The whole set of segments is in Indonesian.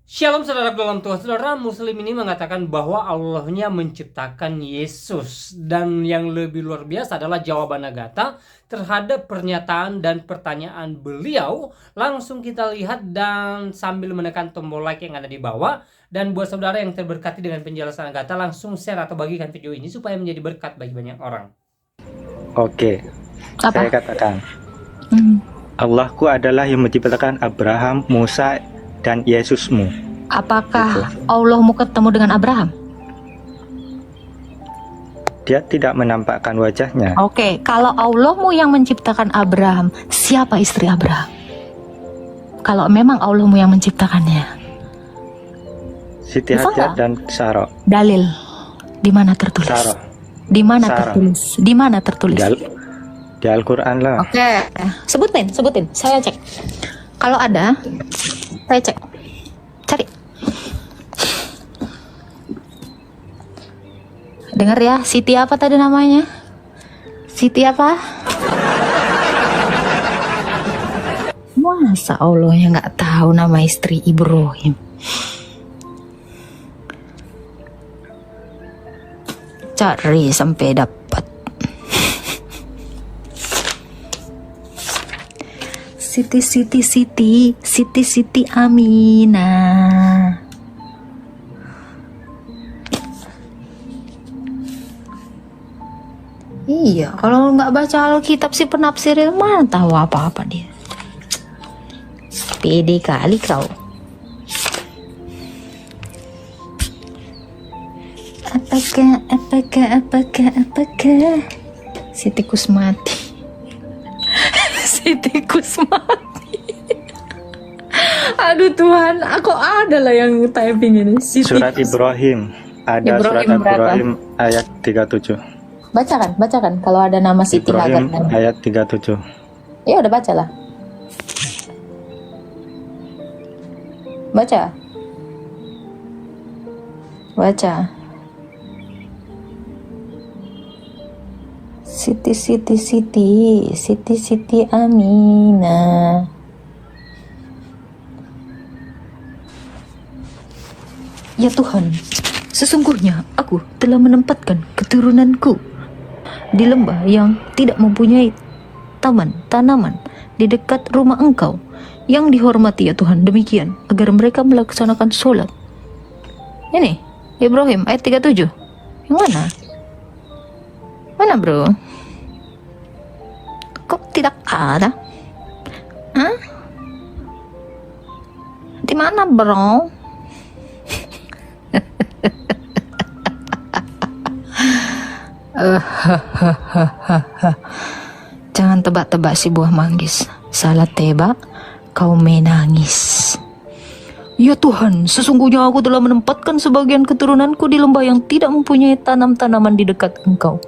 Shalom saudara dalam Tuhan. Saudara muslim ini mengatakan bahwa Allahnya menciptakan Yesus. Dan yang lebih luar biasa adalah jawaban Agatha terhadap pernyataan dan pertanyaan beliau. Langsung kita lihat dan sambil menekan tombol like yang ada di bawah. Dan buat saudara yang terberkati dengan penjelasan Agatha, langsung share atau bagikan video ini supaya menjadi berkat bagi banyak orang. Oke, saya katakan Allahku adalah yang menciptakan Abraham, Musa, dan Yesusmu. Apakah Allah mau ketemu dengan Abraham? Dia tidak menampakkan wajahnya. Oke, kalau Allahmu yang menciptakan Abraham, siapa istri Abraham? Kalau memang Allahmu yang menciptakannya, Siti bisa Hajar nggak? dan Sarah. Dalil di mana tertulis? Sarah. Di mana Sarah. tertulis? Di mana tertulis? Di Al-Quran lah. Oke, sebutin. Saya cek. Kalau ada, saya cek. Cari. Dengar ya, Siti apa tadi namanya? Siti apa? Masa Allahnya nggak tahu nama istri Ibrahim? Cari sampai dapat. Siti Aminah. Iya, kalau nggak baca Alkitab si penafsir itu mana tahu apa-apa dia. Pede kali kau. Apakah si tikus mati. Si tikus mati. Aduh Tuhan, aku ada lah yang typing ini. Surat Ibrahim. Ada surat Ibrahim ayat 37. Bacakan kalau ada nama Siti Ibrahim Hajar. ayat 37. Ya udah bacalah. Baca. Siti Aminah. Ya Tuhan, sesungguhnya aku telah menempatkan keturunanku di lembah yang tidak mempunyai tanaman di dekat rumah Engkau yang dihormati ya Tuhan, demikian agar mereka melaksanakan sholat. Ini Ibrahim ayat 37. Yang mana? Mana bro? Kok tidak ada? Hah? Di mana bro? Jangan tebak-tebak si buah manggis. Salah tebak, kau menangis. Ya Tuhan, sesungguhnya aku telah menempatkan sebagian keturunanku di lembah yang tidak mempunyai tanaman di dekat Engkau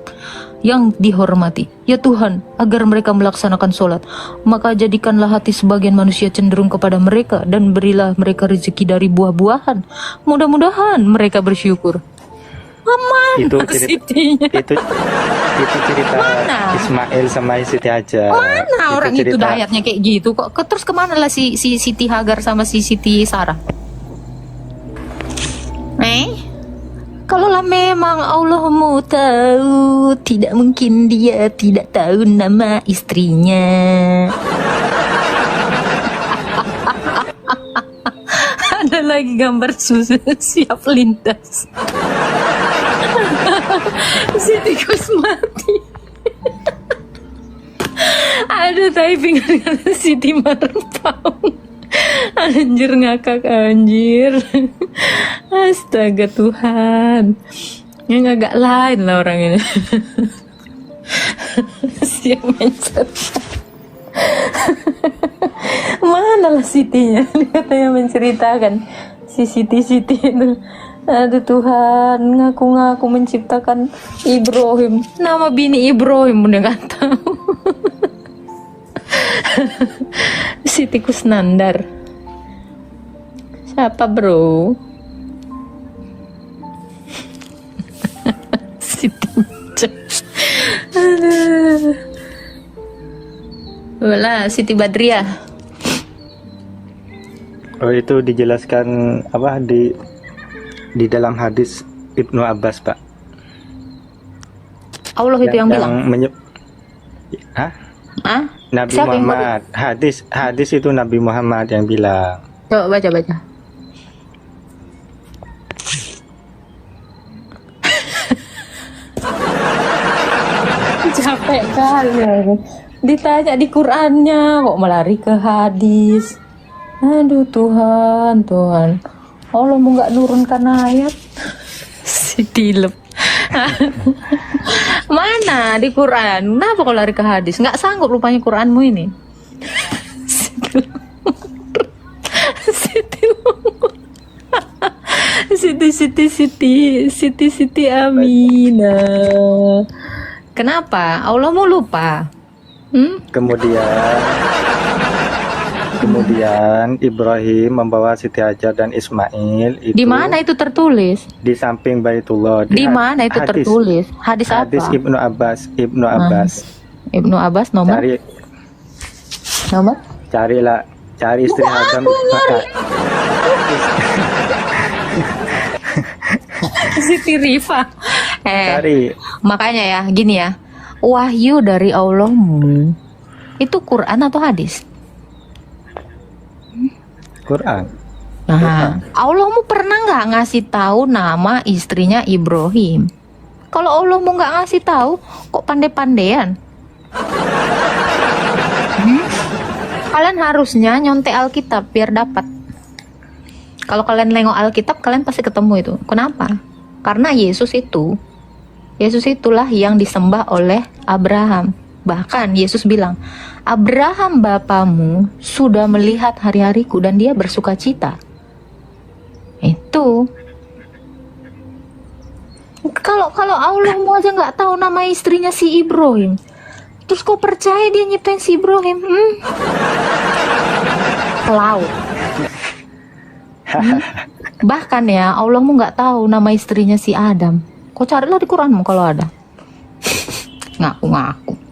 yang dihormati. Ya Tuhan, agar mereka melaksanakan sholat. Maka jadikanlah hati sebagian manusia cenderung kepada mereka dan berilah mereka rezeki dari buah-buahan. Mudah-mudahan mereka bersyukur. Aman. Itu cerita mana? Ismail sama Siti Hajar. Mana orang itu dayatnya kayak gitu kok? Terus kemana lah si Siti Hajar sama si Siti Sarah? Kalaulah memang Allahmu tahu, tidak mungkin dia tidak tahu nama istrinya. Ada lagi gambar susu siap lintas. Si tikus mati. Ada typing Siti Marpau. Anjir ngakak anjir. Astaga Tuhan. Yang agak lain lah orang ini. Siap mindset. Mana lah Sitinya? Dia katanya menceritakan si Siti itu. Aduh Tuhan, ngaku-ngaku menciptakan Ibrahim. Nama bini Ibrahim udah gak tahu. Si tikus nandar. Siapa bro? Si tikus. Aduh. Wala, Siti Badriah. Oh, itu dijelaskan apa di dalam hadis Ibnu Abbas, Pak. Allah itu yang bilang. Hah? Ah? Nabi Siapa yang Muhammad. Hadis itu Nabi Muhammad yang bilang. Coba baca. Capek kali. Ditanya di Qur'annya kok melari ke hadis. Aduh Tuhan. Allah mau nggak nurunkan ayat? Si tilep. Mana di Quran? Kenapa kau lari ke hadis? Nggak sanggup rupanya Quranmu ini. Siti Amina. Kenapa? Allah mau lupa? Kemudian Ibrahim membawa Siti Hajar dan Ismail itu. Di mana itu tertulis? Di samping Baitullah. Di mana itu tertulis? Hadis apa? Hadis Ibnu Abbas. Ibnu Abbas nomor? Cari istri Adam. Siti Rifa. Cari. Makanya ya, gini ya. Wahyu dari Allahmu itu Quran atau hadis? Quran. Nah, Allahmu pernah nggak ngasih tahu nama istrinya Ibrahim? Kalau Allahmu nggak ngasih tahu, kok pandai-pandaian? Kalian harusnya nyontek Alkitab biar dapat. Kalau kalian nengok Alkitab, kalian pasti ketemu itu. Kenapa? Karena Yesus itulah yang disembah oleh Abraham. Bahkan Yesus bilang, Abraham bapamu sudah melihat hari-hariku dan dia bersuka cita. Itu. Kalau Allahmu aja nggak tahu nama istrinya si Ibrahim, terus kau percaya dia nyiptain si Ibrahim? Laut. Bahkan ya Allahmu nggak tahu nama istrinya si Adam. Kau carilah di Quranmu kalau ada. Ngaku-ngaku.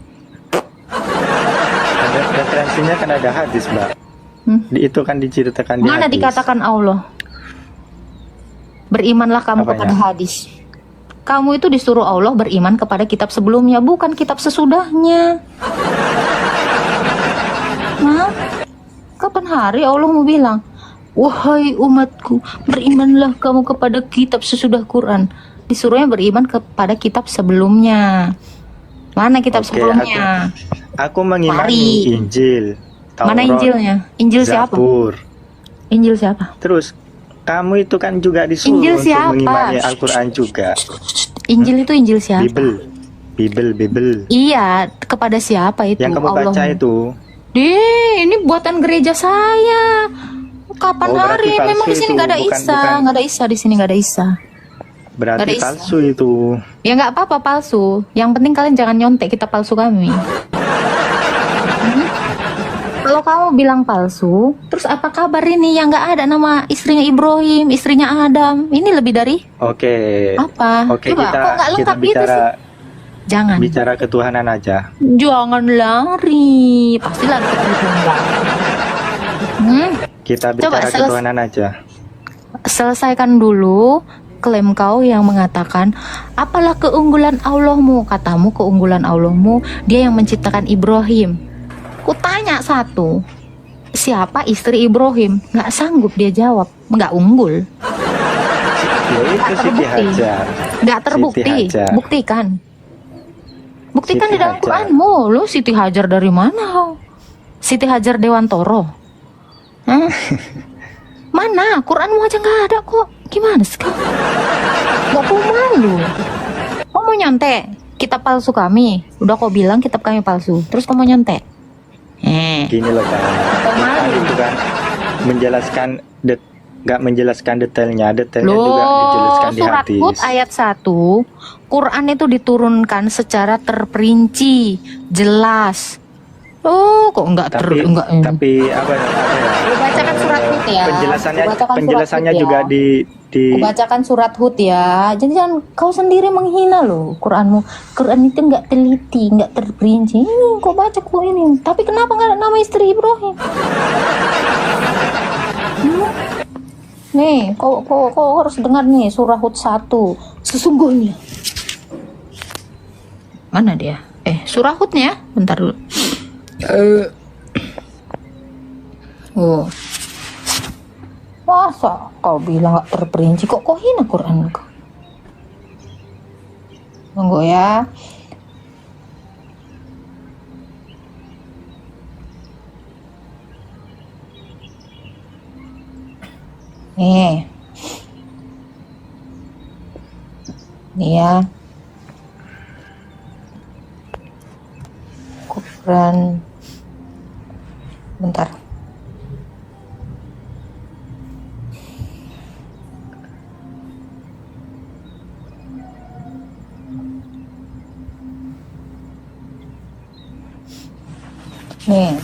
Referensinya kan ada hadis, Mbak. Itu kan diceritakan di Mana hadis. dikatakan Allah? Berimanlah kamu kepada hadis. Kamu itu disuruh Allah beriman kepada kitab sebelumnya, bukan kitab sesudahnya. Nah, kapan hari Allah mau bilang, wahai umatku, berimanlah kamu kepada kitab sesudah Quran. Disuruhnya beriman kepada kitab sebelumnya. Mana kitab sebelumnya? Aku mengimani Injil. Taurat, mana Injilnya? Injil siapa? Zabur. Injil siapa? Terus kamu itu kan juga disuruh Injil untuk siapa? mengimani Al-Quran juga. Injil itu Injil siapa? Bible. Iya, kepada siapa itu? Yang kamu baca itu. Ini buatan gereja saya. Kapan hari? Memang di sini nggak ada Isa, nggak ada Isa di sini, nggak ada Isa. Berarti palsu itu. Ya nggak apa-apa palsu. Yang penting kalian jangan nyontek kitab palsu kami. Kalau kamu bilang palsu, terus apa kabar ini yang nggak ada nama istrinya Ibrahim, istrinya Adam? Ini lebih dari? Oke. Apa? Oke, coba, kok nggak lengkap kita gitu sih? Jangan. Bicara ketuhanan aja. Jangan lari. Pasti lari ke Tuhan. Kita bicara ketuhanan aja. Selesaikan dulu klaim kau yang mengatakan, apalah keunggulan Allahmu? Katamu keunggulan Allahmu, dia yang menciptakan Ibrahim. Kutanya satu, siapa istri Ibrahim? Nggak sanggup dia jawab, nggak unggul. Ya itu Siti Hajar. Nggak terbukti, buktikan. Buktikan Siti di dalam Hajar. Quranmu. Lu Siti Hajar dari mana? Siti Hajar Dewantoro? Hah? Mana? Quranmu aja nggak ada kok. Gimana sih? Gak perlu malu. Kau mau nyontek kitab palsu kami? Udah kau bilang kitab kami palsu. Terus kau mau nyontek? Gini loh kan. Itu kan menjelaskan nggak menjelaskan detailnya juga dijelaskan di surat hadis. Hud ayat 1, Quran itu diturunkan secara terperinci, jelas. Kok enggak tapi apa ya? Lu bacakan surat Hud ya. Penjelasannya juga di Aku bacakan surat Hud ya. Jadi jangan kau sendiri menghina loh Quranmu. Quran itu nggak teliti, nggak terperinci. Ini kau baca kok ini. Tapi kenapa nggak ada nama istri Ibrahim? Nih, kau harus dengar nih surah Hud 1. Sesungguhnya. Mana dia? Surah Hudnya, bentar dulu. Oh. Masa kau bilang gak terperinci, kok kau hina Quran kau? Tunggu ya. Nih ya. Quran. Bentar. Nih.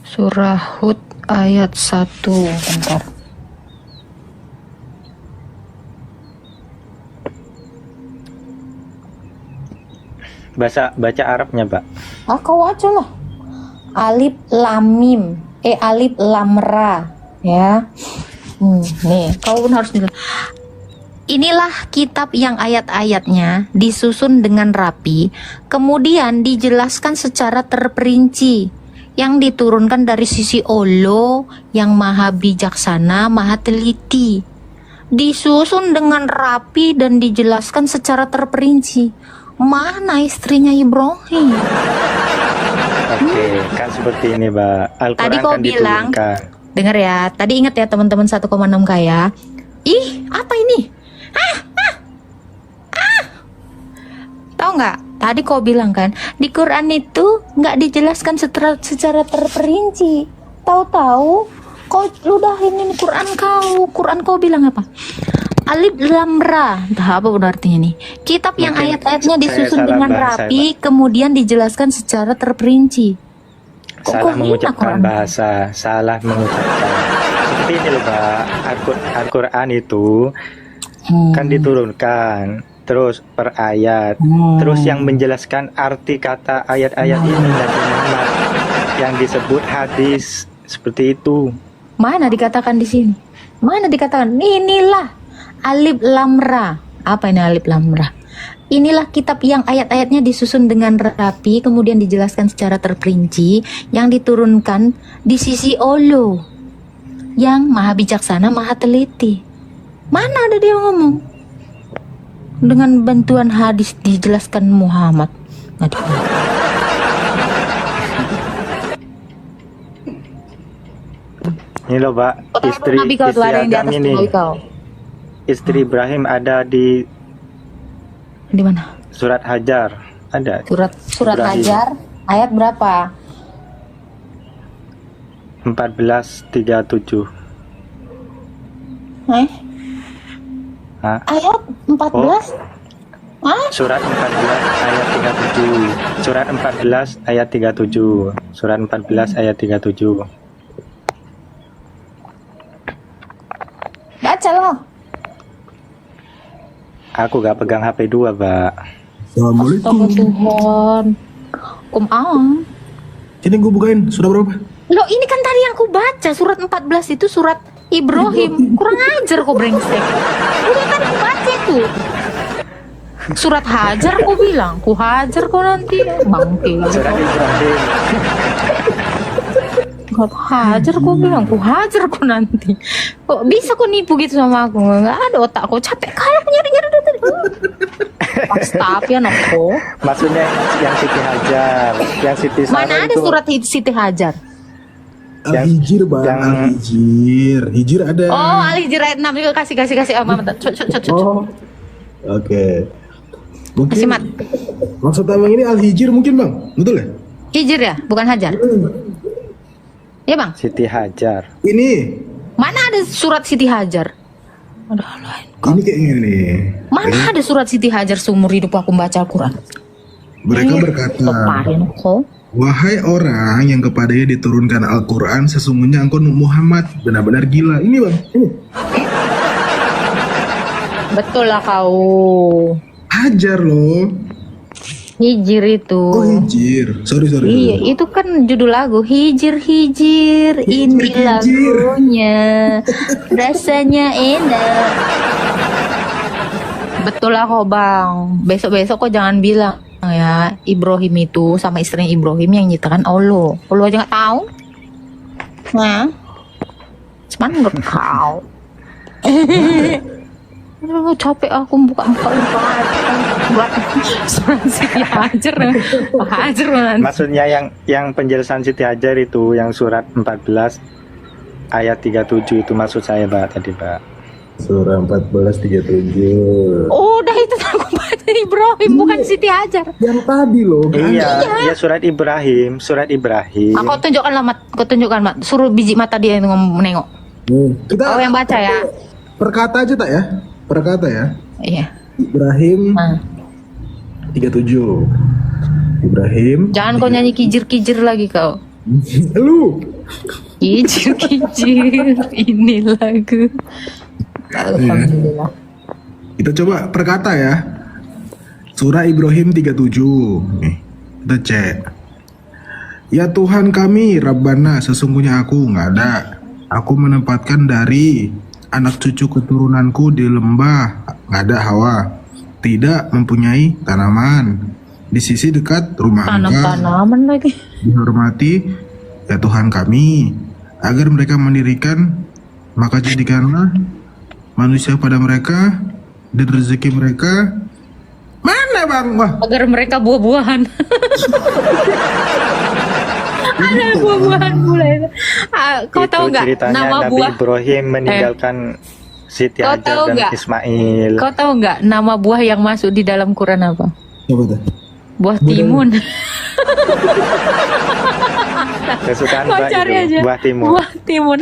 Surah Hud ayat 1. Bentar. Baca Arabnya, Pak. Kau aja lah. Alif lam mim. Alif lam ra. Ya. Nih, kau pun harus bilang. Inilah kitab yang ayat-ayatnya disusun dengan rapi, kemudian dijelaskan secara terperinci, yang diturunkan dari sisi Allah yang maha bijaksana, maha teliti. Disusun dengan rapi dan dijelaskan secara terperinci. Mana istrinya Ibrahim? Oke, kan seperti ini, Mbak. Al-Quran Tadi kau kan bilang, diturunkan. dengar ya, tadi ingat ya teman-teman 1,6K ya. Ih, apa ini? Tahu nggak? Tadi kau bilang kan, di Quran itu nggak dijelaskan secara terperinci. Tahu-tahu kau ludahin ini Quran kau bilang apa? Alif lam ra. Entah apa benar artinya nih. Kitab yang Mungkin ayat-ayatnya saya disusun salah dengan bahasa, rapi, kemudian dijelaskan secara terperinci. Kok Salah kau hina mengucapkan Quran? bahasa, salah mengucapkan. Seperti ini loh, Mbak. Al-Quran itu kan diturunkan terus per ayat, terus yang menjelaskan arti kata ayat-ayat ini Nabi Muhammad yang disebut hadis, seperti itu. Mana dikatakan di sini? Mana dikatakan? Inilah alif lam ra. Apa ini alif lam ra? Inilah kitab yang ayat-ayatnya disusun dengan rapi, kemudian dijelaskan secara terperinci, yang diturunkan di sisi Allah yang maha bijaksana, maha teliti. Mana ada dia ngomong? Dengan bantuan hadis dijelaskan Muhammad. Nggak ada. Ini loh, Mbak, istri Nabi kau tuh ada yang di Adam atas ini, Nabi kau. istri Ibrahim ada di Di mana? surat Hajar, ada. Surat Ibrahim. Hajar ayat berapa? 14:37. Hah? Ayat 14? Surat 14 ayat 37. Surat 14 ayat 37. Surat 14 ayat 37. Baca loh. Aku gak pegang HP 2, Mbak. Assalamualaikum. Tuhan. Ini gue bukain, sudah berapa? Loh, ini kan tadi yang ku baca surat 14 itu surat Ibrahim. Kurang ajar kau brengsek. Udah kan ku baca itu. Surat Hajar ku bilang, ku hajar kau nanti. Bangke. Surat Ibrahim. Surat Hajar ku bilang, ku hajar kau nanti. Kok bisa kau nipu gitu sama aku? Nggak ada otak kau, capek kali aku nyari-nyari dari tadi. Tapi anakku. Maksudnya yang Siti Hajar, yang Siti Sarah Mana ada itu. surat Siti Hajar? Al-Hijir, Bang. yang- Al-Hijir. Hijir ada. Oh, Al-Hijr ayat 6 juga kasih Mama. Oh. Oke. Mungkin Kasih Mat. maksud abang ini Al-Hijir mungkin, Bang. Betul ya? Hijr ya, bukan Hajar. Ya, Bang. Siti Hajar. Ini. Mana ada surat Siti Hajar? Aduh, lain. Ini kayak gini. Mana ada surat Siti Hajar seumur hidup aku membaca Al-Quran? Mereka berkata, Leparin kok. wahai orang yang kepadanya diturunkan Al-Quran, sesungguhnya engkau Muhammad benar-benar gila. Ini, Bang. Ini. Betul lah kau. Hajar loh. Hijir itu. Oh hijir. Sorry. Iya, itu kan judul lagu. Hijir, hijir, ini hijir. lagunya. Rasanya enak. Betul lah kok bang. Besok-besok kok jangan bilang ya Ibrahim itu sama istrinya Ibrahim yang nyiptakan Allah. Allah aja nggak tahu. Nah, cuman menurut kau. Aduh, capek aku buka surat Siti Hajar. Maksudnya yang penjelasan Siti Hajar itu yang surat 14 ayat 37 itu maksud saya Pak tadi Pak. Surah 14:37. Oh, udah itu aku baca Ibrahim bukan Siti Hajar. Yang tadi loh. Kan? Iya, surat Ibrahim. Aku tunjukkan lah Mat, Mat. Suruh biji mata dia yang menengok. Kita Kau yang baca ya. perkata aja tak ya? Perkata ya. Iya. Ibrahim 37. Ibrahim. Jangan kau nyanyi kijir-kijir lagi kau. Lu. Kijir-kijir ini lagu. Alhamdulillah. Kita coba perkata ya. Surah Ibrahim 37. Nih, kita cek. Ya Tuhan kami, Rabbana, sesungguhnya aku nggak ada. Aku menempatkan dari anak cucu keturunanku di lembah, nggak ada Hawa. Tidak mempunyai tanaman. Di sisi dekat rumah Engkau. Tanam-tanaman lagi. Dihormati, ya Tuhan kami, agar mereka mendirikan, maka jadikanlah manusia pada mereka dan rezeki mereka. Mana bang? Wah, Agar mereka buah-buahan. Ada buah-buahan pula itu. Kau tahu nggak ceritanya nama Nabi buah? Ibrahim meninggalkan Siti Kau Hajar tahu dan nggak? Ismail. Kau tahu nggak nama buah yang masuk di dalam Quran apa? coba tuh. Buah timun. Kesukaan Kau Mbak cari itu, aja. buah timun. Buah timun.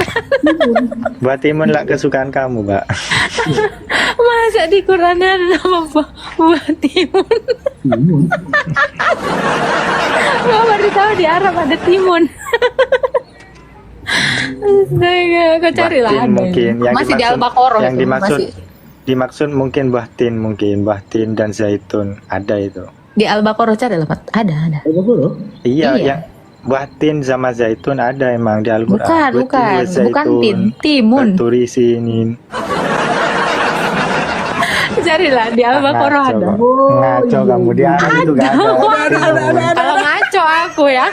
Buah timun lah kesukaan kamu, Mbak. Masa di Qurannya ada nama buah timun? Gua baru tahu di Arab ada timun. Astaga, kau cari lah. Buah tin mungkin yang Masih di dimaksud- Al-Baqarah yang itu, dimaksud masih. dimaksud mungkin buah tin dan zaitun ada itu. Di Al-Baqarah cari lah, Mat. Ada. Iya, Iya. yang buah tin sama zaitun ada emang di Al-Qur'an. Bukan tin, timun. Turi sinin. Carilah di Al-Baqarah ada. Ngaco kamu dia itu gak ada. Kalau ngaco aku ya,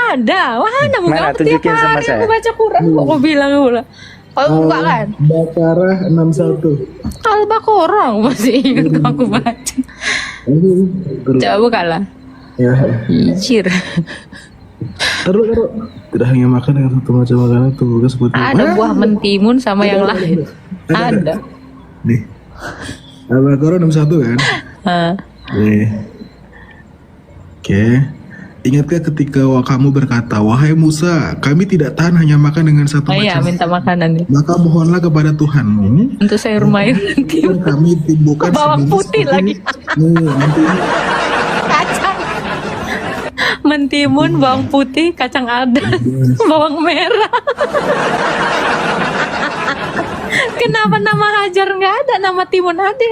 ada. Wah, namun Mana, kamu tiap tunjukin sama hari saya. aku baca Quran, kok aku bilang pula. Kau buka kan? Baqarah 61. Al-Baqarah masih ingat aku baca. Coba buka lah. Ya. Hijir. Taruh. Tidak hanya makan dengan satu macam makanan itu bukan seperti Ada buah mentimun sama yang lain. Ada. Nih. Al-Baqarah 61 kan? Hah. Nih. Oke. Ingatkah ketika kamu berkata, wahai Musa, kami tidak tahan hanya makan dengan satu Oh iya, macam. minta makanan nih. Maka mohonlah kepada Tuhanmu. Untuk sayur mayur nanti. Dan kami timbulkan Bawang sebiji putih seperti- lagi. Nih, nanti Kacang. Mentimun, bawang putih, kacang ada, bawang merah. Kenapa nama Hajar nggak ada, nama Timun ada?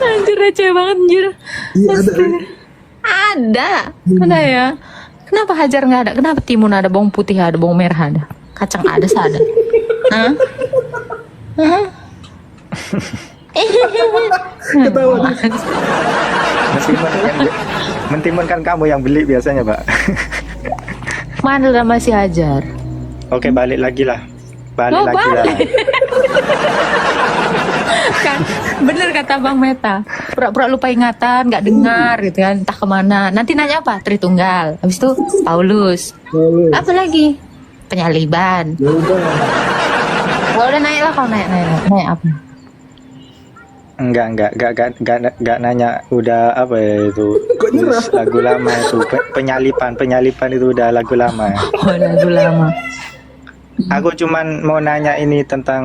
Anjir, receh banget anjir. Iya, ada. Ada ya. Kenapa Hajar nggak ada? Kenapa Timun ada, bawang putih ada, bawang merah ada, kacang ada, ada. Hah? Hah? ketawa. Mentimun kan kamu yang beli biasanya, Pak. Mana nama si Hajar? Oke, balik lagi lah. Oh, Balik. Kan bener kata Bang Meta, pura-pura lupa ingatan, nggak dengar gitu kan, entah kemana. Nanti nanya apa? Tritunggal. Habis itu Paulus. Apa lagi? Penyaliban. Kalau udah naik lah, kalau naik apa? Enggak nanya udah apa ya itu. Lagu lama itu. Penyalipan itu udah lagu lama. Oh, lagu lama. Aku cuman mau nanya ini tentang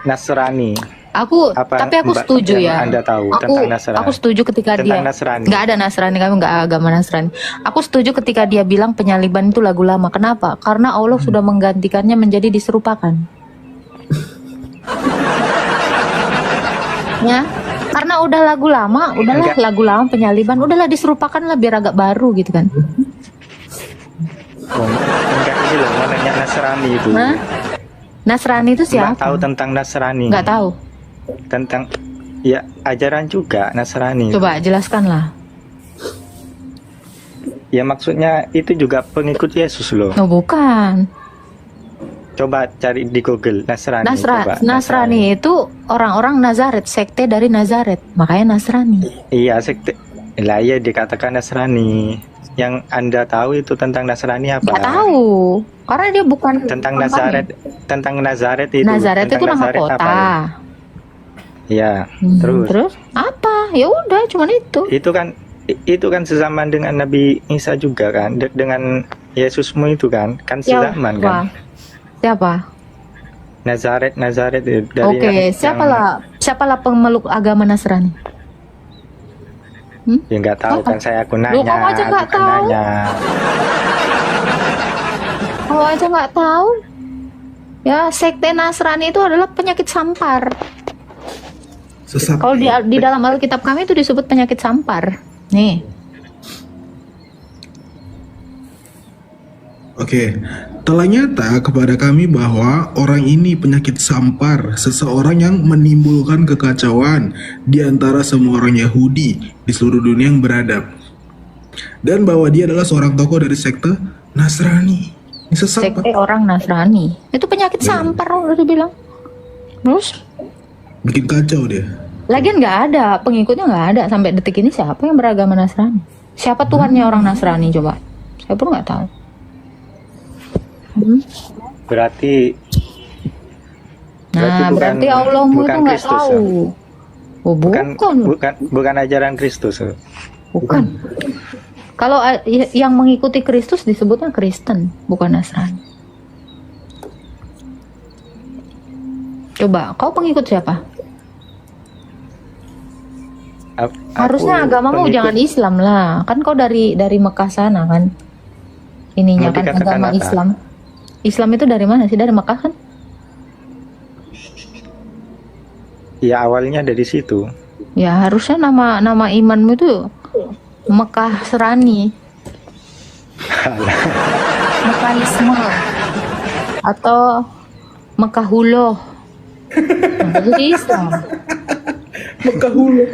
Nasrani. Tapi aku Mbak, setuju yang ya. Anda tahu tentang Nasrani? Aku setuju ketika Tentang dia Nasrani. nggak ada Nasrani, kami nggak agama Nasrani. Aku setuju ketika dia bilang penyaliban itu lagu lama. Kenapa? Karena Allah sudah menggantikannya menjadi diserupakan. Ya, karena udah lagu lama, udahlah Enggak. lagu lama penyaliban, udahlah diserupakan lah biar agak baru gitu kan. Oh, enggak, ini loh mau nanya Nasrani itu. Hah? Nasrani itu Mbak siapa? tahu tentang Nasrani? Nggak tahu. Tentang ya ajaran juga Nasrani. Coba jelaskan lah. Ya maksudnya itu juga pengikut Yesus loh. Oh bukan. Coba cari di Google Nasrani. coba, Nasrani itu orang-orang Nazaret, sekte dari Nazaret, makanya Nasrani. Iya, sekte. Lah ya dikatakan Nasrani. Yang Anda tahu itu tentang Nasrani apa? Nggak tahu, karena dia bukan Tentang bukan Nazaret, kami. tentang Nazaret itu. Nazaret Tentang itu nama Nazaret kota. apa? Iya, terus Terus apa? Ya udah, cuman itu. itu kan sezaman dengan Nabi Isa juga kan, dengan Yesusmu itu kan Ya, sezaman wah. kan. Siapa? Nazaret itu dari Oke, siapalah pemeluk agama Nasrani? Ya nggak tahu kan, aku nanya. Loh, kamu aja nggak bukan tahu? nanya. Kalau aja nggak tahu. Ya, sekte Nasrani itu adalah penyakit sampar. Sesat. Kalau di dalam Alkitab kami itu disebut penyakit sampar. Nih, Oke, telah nyata kepada kami bahwa orang ini penyakit sampar, seseorang yang menimbulkan kekacauan di antara semua orang Yahudi di seluruh dunia yang beradab. Dan bahwa dia adalah seorang tokoh dari sekte Nasrani. Ini sesat, Pak. sekte orang Nasrani. Itu penyakit sampar udah dibilang. Terus, Bikin kacau dia. lagian nggak ada, pengikutnya nggak ada. Sampai detik ini siapa yang beragama Nasrani? Siapa Tuhannya orang Nasrani coba? Saya pun nggak tahu. Berarti Nah, berarti Allahmu itu bukan nggak Kristus, tahu. Oh, bukan ajaran Kristus. bukan. Kalau yang mengikuti Kristus disebutnya Kristen, bukan Nasrani. Coba, kau pengikut siapa? Harusnya agamamu jangan Islam lah. Kan kau dari Mekah sana kan. Ininya Mau kan dikatakan agama apa? Islam. Islam itu dari mana sih? Dari Mekah kan? Ya awalnya dari situ. Ya harusnya nama imanmu itu Mekah Serani. Mekahisme atau Mekahuloh. Nah, itu Islam. Mekahulu.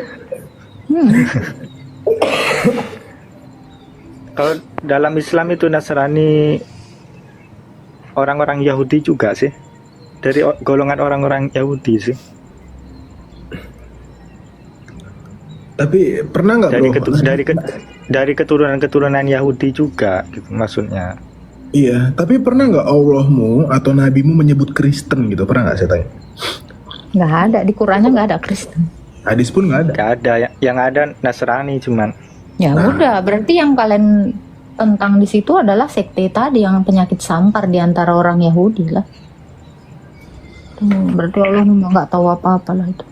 Kalau dalam Islam itu Nasrani orang-orang Yahudi juga sih. Dari golongan orang-orang Yahudi sih. Tapi pernah nggak bro? Dari keturunan Yahudi juga gitu maksudnya. Iya, tapi pernah nggak Allahmu atau nabimu menyebut Kristen gitu? Pernah nggak saya tanya? Nggak ada, di Qurannya nggak ada Kristen. Hadis pun nggak ada. Gak ada, yang ada Nasrani cuman. Ya udah, berarti yang kalian tentang di situ adalah sekte tadi yang penyakit sampar di antara orang Yahudi lah. Berarti Allah memang nggak tahu apa-apa lah itu.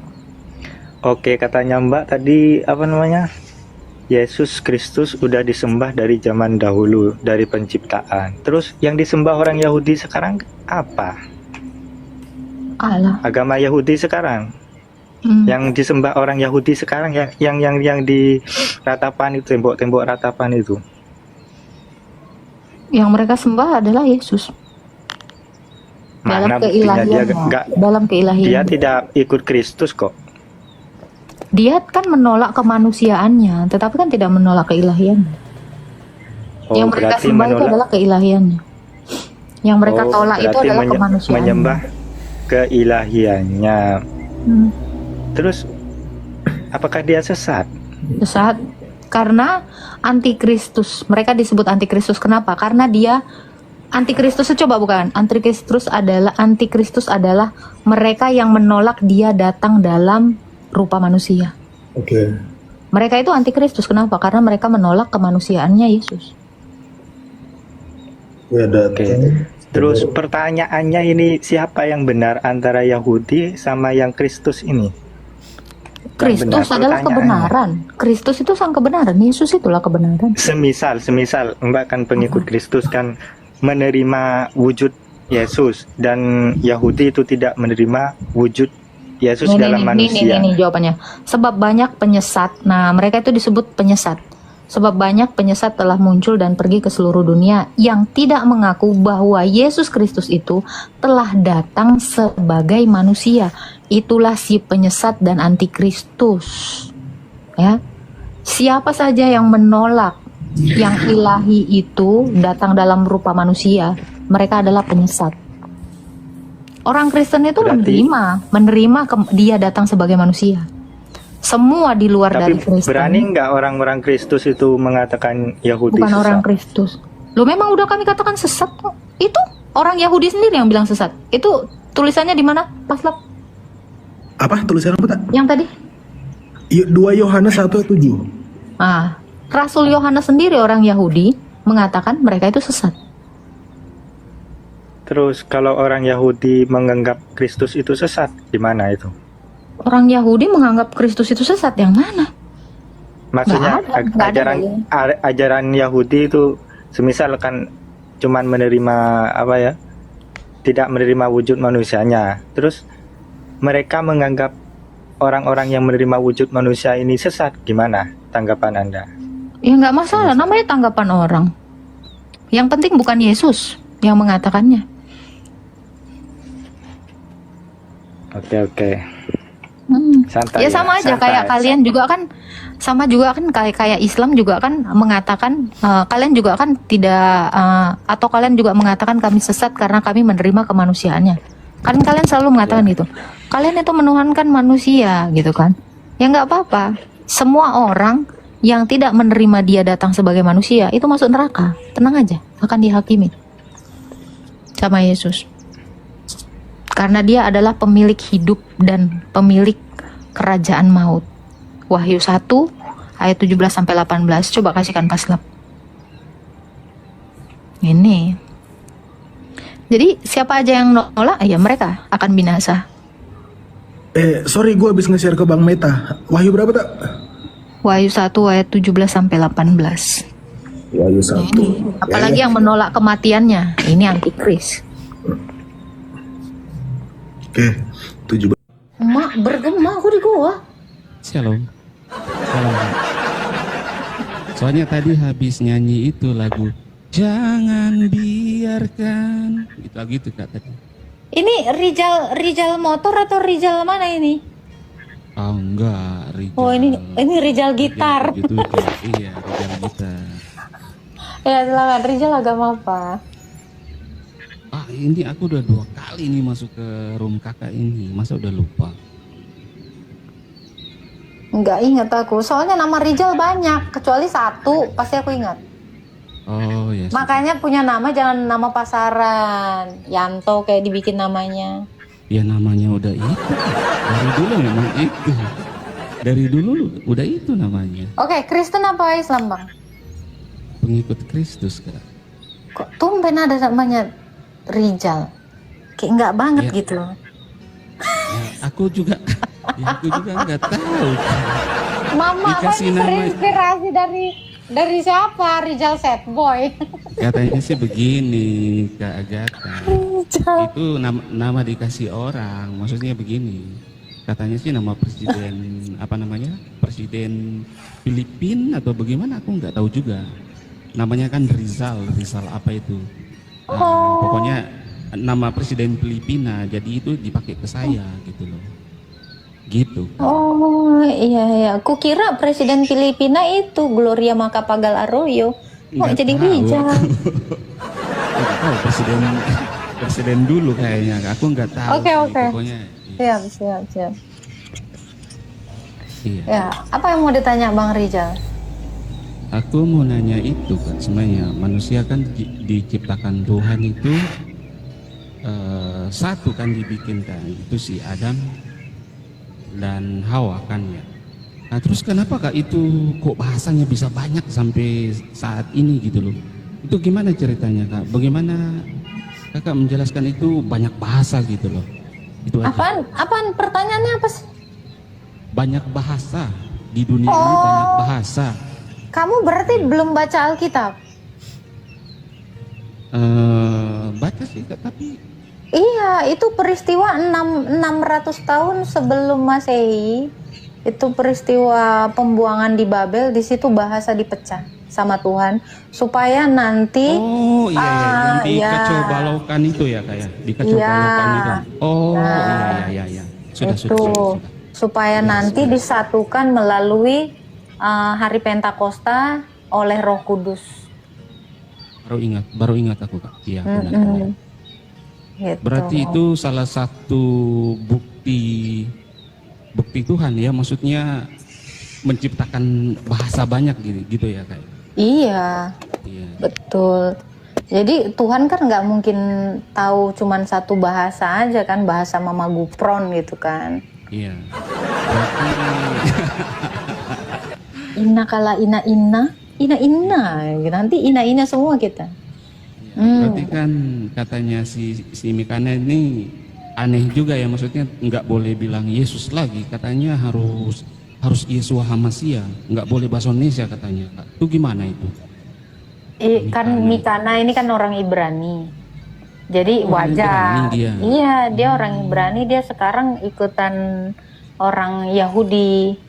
Oke, katanya Mbak tadi apa namanya? Yesus Kristus udah disembah dari zaman dahulu, dari penciptaan. Terus yang disembah orang Yahudi sekarang apa? Allah. Agama Yahudi sekarang. Yang disembah orang Yahudi sekarang yang di ratapan itu, tembok-tembok ratapan itu. Yang mereka sembah adalah Yesus. Mana Dalam buktinya dia keilahiannya. Dalam keilahian. dia tidak ikut Kristus kok. Dia kan menolak kemanusiaannya, tetapi kan tidak menolak keilahiannya. Oh, Yang mereka berarti sembah itu adalah keilahiannya. Yang mereka tolak itu berarti adalah kemanusiaannya. menyembah keilahiannya. Terus apakah dia sesat? Sesat karena antikristus. Mereka disebut antikristus. Kenapa? Karena dia antikristus. Coba bukan. Antikristus adalah mereka yang menolak dia datang dalam rupa manusia. Oke. Mereka itu antikristus. Kenapa? Karena mereka menolak kemanusiaannya Yesus. Ya Oke. Terus pertanyaannya ini, siapa yang benar antara Yahudi sama yang Kristus ini? Kristus adalah kebenaran. Kristus itu sang kebenaran. Yesus itulah kebenaran. Semisal Mbak kan pengikut Kristus kan menerima wujud Yesus dan Yahudi itu tidak menerima wujud Yesus Nih, dalam manusia. nih, jawabannya. Sebab banyak penyesat. Nah, mereka itu disebut penyesat. Sebab banyak penyesat telah muncul dan pergi ke seluruh dunia yang tidak mengaku bahwa Yesus Kristus itu telah datang sebagai manusia. Itulah si penyesat dan antikristus. Ya. Siapa saja yang menolak yang ilahi itu datang dalam rupa manusia, mereka adalah penyesat. Orang Kristen itu Berarti- menerima dia datang sebagai manusia. Semua di luar dari Tapi Kristen berani nggak orang-orang Kristus itu mengatakan Yahudi bukan sesat? orang Kristus. Lo memang udah kami katakan sesat kok. Itu orang Yahudi sendiri yang bilang sesat. Itu tulisannya di mana? Paslap Apa tulisan apa tak? yang tadi. 2 Yohanes 1:7. Ah, Rasul Yohanes sendiri orang Yahudi mengatakan mereka itu sesat. Terus kalau orang Yahudi menganggap Kristus itu sesat, gimana itu? Orang Yahudi menganggap Kristus itu sesat yang mana? Maksudnya Nggak ada ajaran Yahudi itu semisal kan cuman menerima apa ya? Tidak menerima wujud manusianya. Terus mereka menganggap orang-orang yang menerima wujud manusia ini sesat, gimana tanggapan Anda? Ya nggak masalah, namanya tanggapan orang. Yang penting bukan Yesus yang mengatakannya. Oke. Santai Ya sama aja santai. kayak kalian juga kan, sama juga kan kayak Islam juga kan mengatakan kalian juga kan tidak atau kalian juga mengatakan kami sesat karena kami menerima kemanusiaannya. Kan kalian selalu mengatakan gitu. Kalian itu menuhankan manusia gitu kan. Ya nggak apa-apa. Semua orang yang tidak menerima dia datang sebagai manusia itu masuk neraka. Tenang aja, akan dihakimi sama Yesus. Karena dia adalah pemilik hidup dan pemilik kerajaan maut. Wahyu 1 ayat 17 sampai 18. Coba kasihkan paslap. Ini. Jadi siapa aja yang nolak, ya mereka akan binasa. Sorry gue habis nge-share ke Bang Meta. Wahyu berapa tak? Wahyu 1 ayat 17 sampai 18. Wahyu 1. Apalagi yang menolak kematiannya, ini antikris. Oke, 17. Mak bergema aku di gua. Shalom. Shalom. Soalnya tadi habis nyanyi itu lagu Jangan Biarkan. Itu lagu itu Kak tadi. Ini Rijal motor atau Rijal mana ini? Oh enggak, Rijal. Oh ini Rijal gitar. Gitu, iya, Rijal gitar. Ya silakan, Rijal agama apa? Ini aku udah 2 kali nih masuk ke room kakak ini. Masa udah lupa? Enggak ingat aku, soalnya nama Rijal banyak, kecuali satu pasti aku ingat. Oh ya. Makanya punya nama jangan nama pasaran. Yanto kayak dibikin namanya. Ya namanya udah itu. Dari dulu memang itu. Dari dulu udah itu namanya. Oke, Kristen apa Islam bang? Pengikut Kristus Kak. Kok tumben ada namanya Rijal? Kayak enggak banget Ya. gitu. Ya, aku juga nggak tahu. Mama apa Dikasih ini nama- terinspirasi dari siapa? Rijal Set Boy. Katanya sih begini Kak Agatha. Rijal. Itu nama dikasih orang, maksudnya begini. Katanya sih nama presiden apa namanya? Presiden Filipina atau bagaimana aku nggak tahu juga. Namanya kan Rizal apa itu? Pokoknya nama presiden Filipina, jadi itu dipakai ke saya gitu loh. Gitu. Oh iya, kukira presiden Filipina itu Gloria Macapagal Arroyo. Kok Nggak jadi tahu. Rijal? Nggak tahu presiden dulu kayaknya. Aku nggak tahu. Oke, sih, oke. Pokoknya. Siap. Iya. Ya, apa yang mau ditanya Bang Rijal? Aku mau nanya itu kan sebenarnya manusia kan diciptakan Tuhan itu satu kan dibikinkan itu si Adam dan Hawa kan ya. Nah terus kenapa Kak itu kok bahasanya bisa banyak sampai saat ini gitu loh? Itu gimana ceritanya Kak? Bagaimana Kakak menjelaskan itu banyak bahasa gitu loh? Itu aja. Apaan pertanyaannya apa sih? Banyak bahasa di dunia ini banyak bahasa. Kamu berarti belum baca Alkitab? Baca sih Kak, tapi Iya, itu peristiwa 600 tahun sebelum Masehi. Itu peristiwa pembuangan di Babel, di situ bahasa dipecah sama Tuhan supaya nanti Oh iya, yang di ya, kacau balaukan itu ya kayak di kacau Iya. balaukan itu. Oh Nah, iya. Sudah, itu sudah. supaya nanti disatukan melalui hari Pentakosta oleh Roh Kudus. Baru ingat aku Kak. Iya benar. Gitu. Berarti itu salah satu bukti Tuhan ya, maksudnya menciptakan bahasa banyak gitu ya Kak. Iya, Iya. betul. Jadi Tuhan kan nggak mungkin tahu cuman satu bahasa aja kan, bahasa Mama Gupron gitu kan. Iya. Berarti Ina kala ina nanti ina semua kita. berarti kan katanya si Mikana ini aneh juga ya, maksudnya nggak boleh bilang Yesus lagi, katanya harus Yesua Hamasia, nggak boleh bahasa Indonesia katanya Kak. Itu gimana itu? Kan Mikana ini kan orang Ibrani, jadi Orang wajar. Ibrani dia. Iya, dia orang Ibrani, dia sekarang ikutan orang Yahudi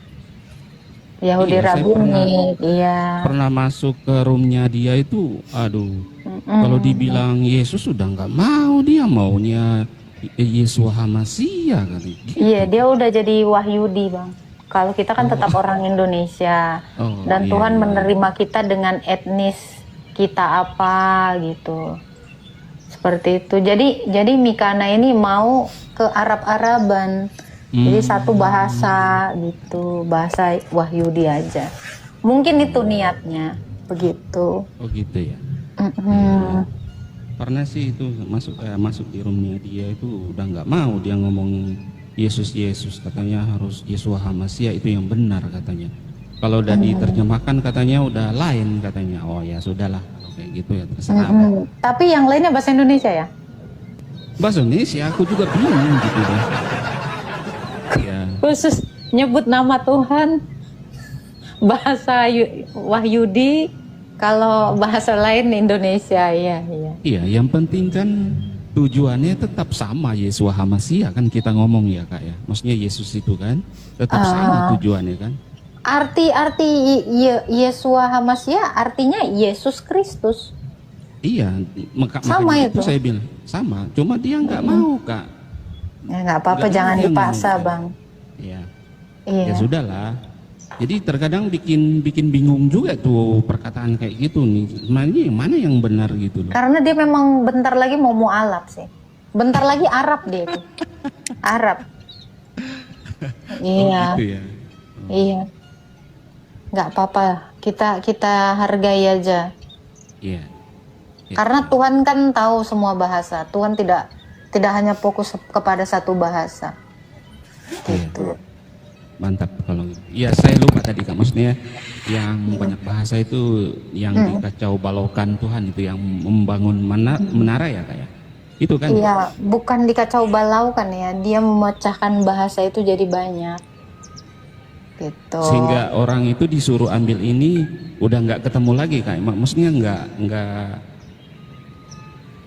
Iya, saya Rabuni. Iya. Pernah masuk ke roomnya dia itu, aduh, kalau dibilang Yesus sudah nggak mau, dia maunya Yesua Hamasia kali. Iya, dia udah jadi Wahyudi, Bang. Kalau kita kan tetap orang Indonesia, Oh, dan iya, Tuhan iya. menerima kita dengan etnis kita apa gitu. Seperti itu. Jadi Mikana ini mau ke Arab-Araban. Jadi satu bahasa gitu, bahasa Wahyudi aja. Mungkin itu niatnya, begitu. Oh gitu ya. Karena sih itu masuk di roomnya dia itu udah nggak mau, dia ngomong Yesus katanya harus Yesua Hamasia, itu yang benar katanya. Kalau udah diterjemahkan katanya udah lain katanya. Oh ya sudahlah, kalau kayak gitu ya terserah. Tapi yang lainnya bahasa Indonesia ya? Bahasa Indonesia aku juga bingung gitu deh. Ya. Khusus nyebut nama Tuhan, bahasa Wahyudi, kalau bahasa lain Indonesia, iya. Iya, yang penting kan tujuannya tetap sama, Yesua Hamasia kan kita ngomong ya Kak ya. Maksudnya Yesus itu kan tetap sama tujuannya kan. Arti Yesua Hamasia artinya Yesus Kristus. Iya, Sama makanya itu. saya bilang sama. Cuma dia nggak mau Kak. Ya nggak apa-apa, Nggak jangan mau dia dipaksa, ngomong. Bang. Iya. Iya. Ya sudahlah. Jadi terkadang bikin bingung juga tuh perkataan kayak gitu nih. Mana yang benar gitu loh. Karena dia memang bentar lagi mau mualaf sih. Bentar lagi Arab dia itu. Arab. Iya. Oh, gitu ya. Iya. Nggak apa-apa. Kita hargai aja. Iya. Ya. Karena Tuhan kan tahu semua bahasa. Tuhan tidak hanya fokus kepada satu bahasa. Gitu. Mantap kalau ya, saya lupa tadi Kak, maksudnya yang banyak bahasa itu yang dikacau balaukan Tuhan itu yang membangun menara ya Kak ya, itu kan? Iya, bukan dikacau balau kan ya, dia memecahkan bahasa itu jadi banyak gitu. Sehingga orang itu disuruh ambil ini udah nggak ketemu lagi Kak, maksudnya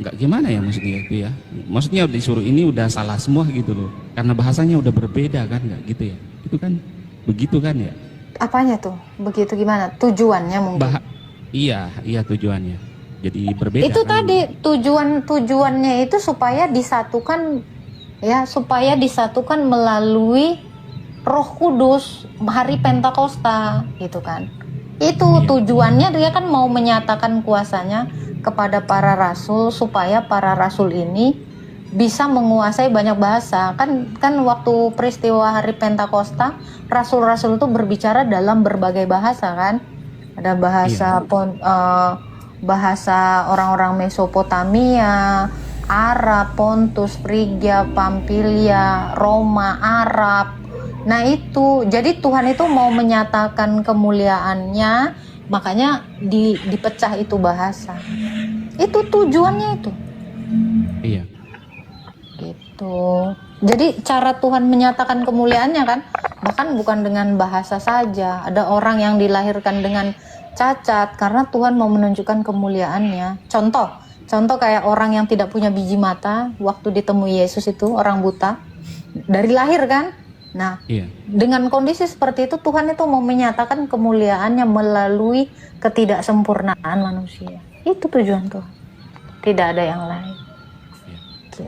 nggak gimana ya maksudnya itu ya, maksudnya disuruh ini udah salah semua gitu loh, karena bahasanya udah berbeda kan, nggak gitu ya, itu kan begitu kan ya. Apanya tuh begitu, gimana tujuannya mungkin? Iya tujuannya jadi berbeda Itu kan? tadi tujuannya itu supaya disatukan ya, supaya disatukan melalui Roh Kudus hari Pentakosta gitu kan. Itu tujuannya, dia kan mau menyatakan kuasanya kepada para rasul supaya para rasul ini bisa menguasai banyak bahasa. Kan waktu peristiwa hari Pentakosta, rasul-rasul itu berbicara dalam berbagai bahasa kan. Ada bahasa bahasa orang-orang Mesopotamia, Arab, Pontus, Frigia, Pamfilia, Roma, Arab. Nah itu, jadi Tuhan itu mau menyatakan kemuliaannya, makanya dipecah itu bahasa. Itu tujuannya itu. Iya. Gitu. Jadi cara Tuhan menyatakan kemuliaannya kan, bahkan bukan dengan bahasa saja. Ada orang yang dilahirkan dengan cacat karena Tuhan mau menunjukkan kemuliaannya. Contoh Contoh kayak orang yang tidak punya biji mata, waktu ditemui Yesus itu, orang buta, dari lahir kan? Nah, Iya. dengan kondisi seperti itu, Tuhan itu mau menyatakan kemuliaannya melalui ketidaksempurnaan manusia. Itu tujuan Tuhan. Tidak ada yang lain. Iya. Gitu.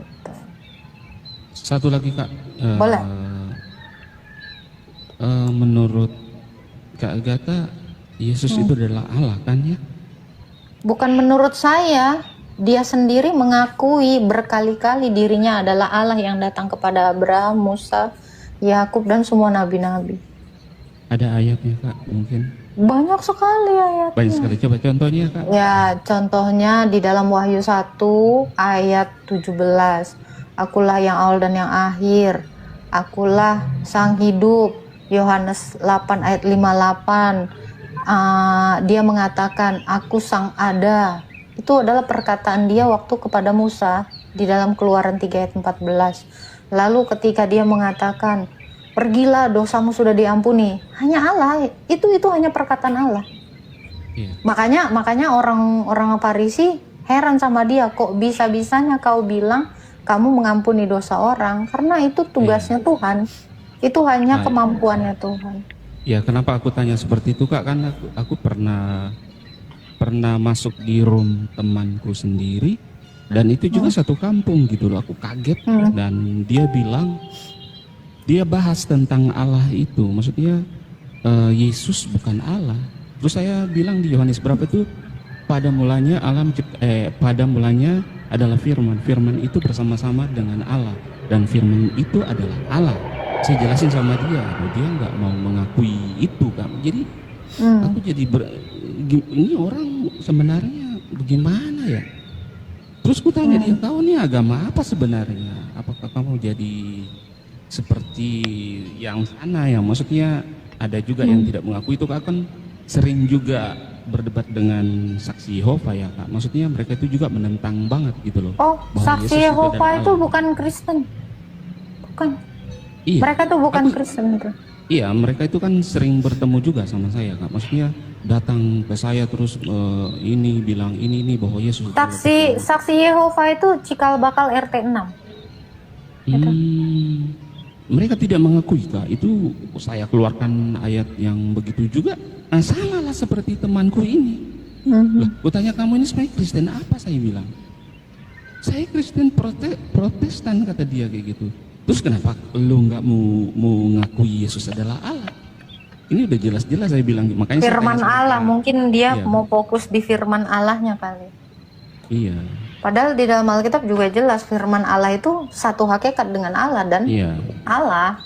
Satu lagi Kak. Boleh. Menurut Kak Agatha, Yesus itu adalah Allah kan ya? Bukan menurut saya, dia sendiri mengakui berkali-kali dirinya adalah Allah yang datang kepada Abraham, Musa, Yakub dan semua nabi-nabi. Ada ayatnya Kak mungkin? Banyak sekali ayatnya. Banyak sekali. Coba contohnya Kak. Ya, contohnya di dalam Wahyu 1 ayat 17. Akulah yang awal dan yang akhir. Akulah sang hidup. Yohanes 8 ayat 58. Dia mengatakan, aku sang ada. Itu adalah perkataan dia waktu kepada Musa di dalam Keluaran 3 ayat 14. Lalu ketika dia mengatakan, pergilah dosamu sudah diampuni. Hanya Allah, itu hanya perkataan Allah. Iya. Makanya orang Farisi heran sama dia, kok bisa-bisanya kau bilang kamu mengampuni dosa orang, karena itu tugasnya Tuhan. Itu hanya Baik. kemampuannya Tuhan. Ya, kenapa aku tanya seperti itu Kak? Karena aku pernah masuk di room temanku sendiri, dan itu juga satu kampung gitu loh. Aku kaget dan dia bilang, dia bahas tentang Allah itu, maksudnya Yesus bukan Allah. Terus saya bilang di Yohanes berapa itu, pada mulanya pada mulanya adalah firman. Firman itu bersama-sama dengan Allah, dan firman itu adalah Allah. Saya jelasin sama dia nggak mau mengakui itu kan. Jadi aku jadi ini orang sebenarnya bagaimana ya? Terus ku tanya dia, kau ini agama apa sebenarnya? Apakah kamu jadi seperti yang sana ya? Maksudnya ada juga yang tidak mengakui itu. Kak kan sering juga berdebat dengan saksi Yehova ya Kak. Maksudnya mereka itu juga menentang banget gitu loh. Oh, bahwa saksi Yesus Yehova adalah itu Allah. bukan Kristen. Bukan. Iya. Mereka tuh bukan Kristen itu. Iya, mereka itu kan sering bertemu juga sama saya Kak. Maksudnya datang ke saya terus ini bilang ini bahwa Yesus. Saksi Yehova itu cikal bakal RT 6. Mereka tidak mengakui Kak. Itu saya keluarkan ayat yang begitu juga. Nah, sama lah seperti temanku ini. Lah, gue tanya, kamu ini sebenarnya Kristen apa? Saya bilang, saya Kristen Protestan, kata dia kayak gitu. Terus kenapa lu nggak mau ngakui Yesus adalah Allah? Ini udah jelas-jelas saya bilang. Makanya Firman saya tanya sama Allah, dia. mungkin dia Iya. mau fokus di firman Allahnya kali. Iya, Padahal di dalam Alkitab juga jelas firman Allah itu satu hakikat dengan Allah dan iya, Allah.